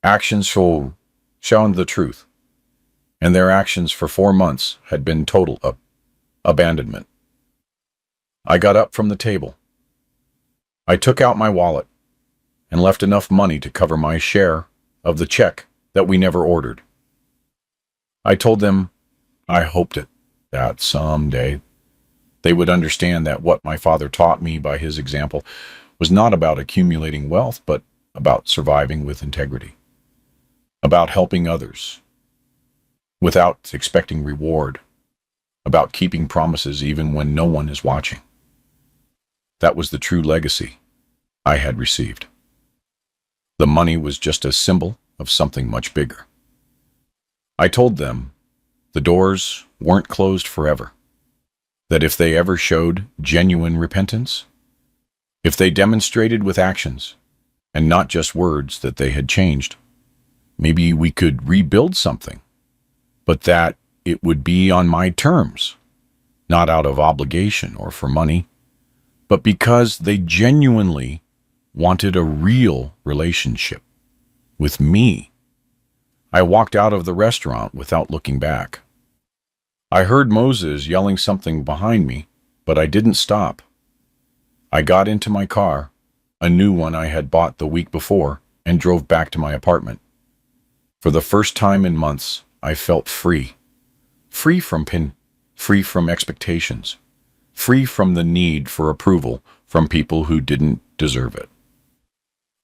Actions show the truth. And their actions for 4 months had been total abandonment. I got up from the table. I took out my wallet and left enough money to cover my share of the check that we never ordered. I told them I hoped that someday they would understand that what my father taught me by his example was not about accumulating wealth, but about surviving with integrity, about helping others without expecting reward, about keeping promises even when no one is watching. That was the true legacy I had received. The money was just a symbol of something much bigger. I told them the doors weren't closed forever, that if they ever showed genuine repentance, if they demonstrated with actions and not just words that they had changed, maybe we could rebuild something, but that it would be on my terms, not out of obligation or for money, but because they genuinely wanted a real relationship with me. I walked out of the restaurant without looking back. I heard Moses yelling something behind me, but I didn't stop. I got into my car, a new one I had bought the week before, and drove back to my apartment. For the first time in months, I felt free. Free from expectations. Free from the need for approval from people who didn't deserve it.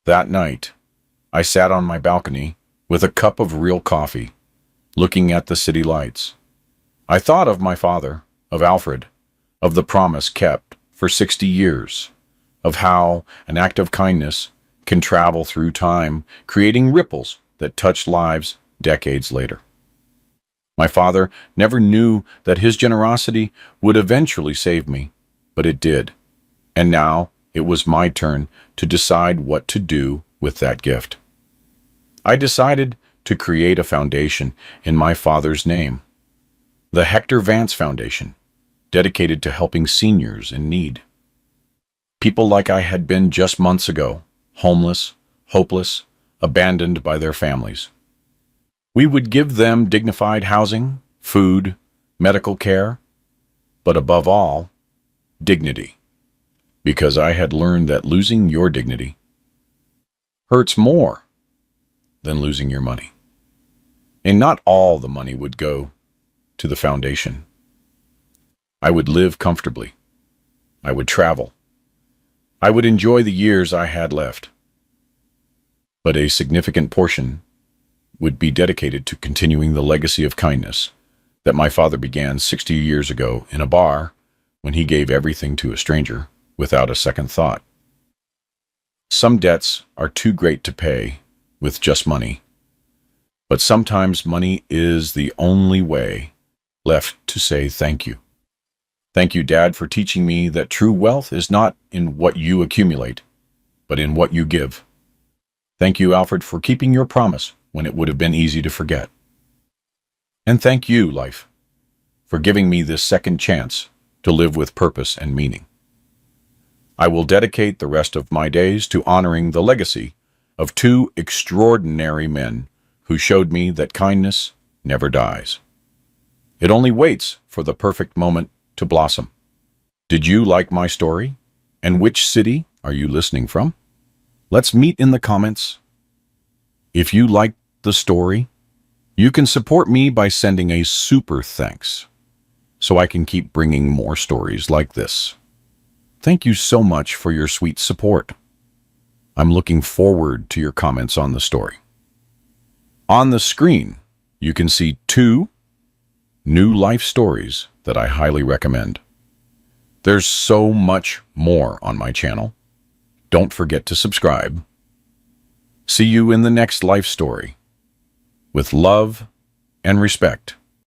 That night, I sat on my balcony with a cup of real coffee, looking at the city lights. I thought of my father, of Alfred, of the promise kept for 60 years, of how an act of kindness can travel through time, creating ripples that touch lives decades later. My father never knew that his generosity would eventually save me, but it did. And now it was my turn to decide what to do with that gift. I decided to create a foundation in my father's name, the Hector Vance Foundation, dedicated to helping seniors in need. People like I had been just months ago, homeless, hopeless, abandoned by their families. We would give them dignified housing, food, medical care, but above all, dignity. Because I had learned that losing your dignity hurts more than losing your money. And not all the money would go to the foundation. I would live comfortably. I would travel. I would enjoy the years I had left. But a significant portion would be dedicated to continuing the legacy of kindness that my father began 60 years ago in a bar when he gave everything to a stranger without a second thought. Some debts are too great to pay with just money, but sometimes money is the only way left to say thank you. Thank you, Dad, for teaching me that true wealth is not in what you accumulate, but in what you give. Thank you, Alfred, for keeping your promise when it would have been easy to forget. And thank you, life, for giving me this second chance to live with purpose and meaning. I will dedicate the rest of my days to honoring the legacy of two extraordinary men who showed me that kindness never dies. It only waits for the perfect moment to blossom. Did you like my story? And which city are you listening from? Let's meet in the comments. If you liked the story, you can support me by sending a super thanks so I can keep bringing more stories like this. Thank you so much for your sweet support. I'm looking forward to your comments on the story. On the screen, you can see two new life stories that I highly recommend. There's so much more on my channel. Don't forget to subscribe. See you in the next life story. With love and respect.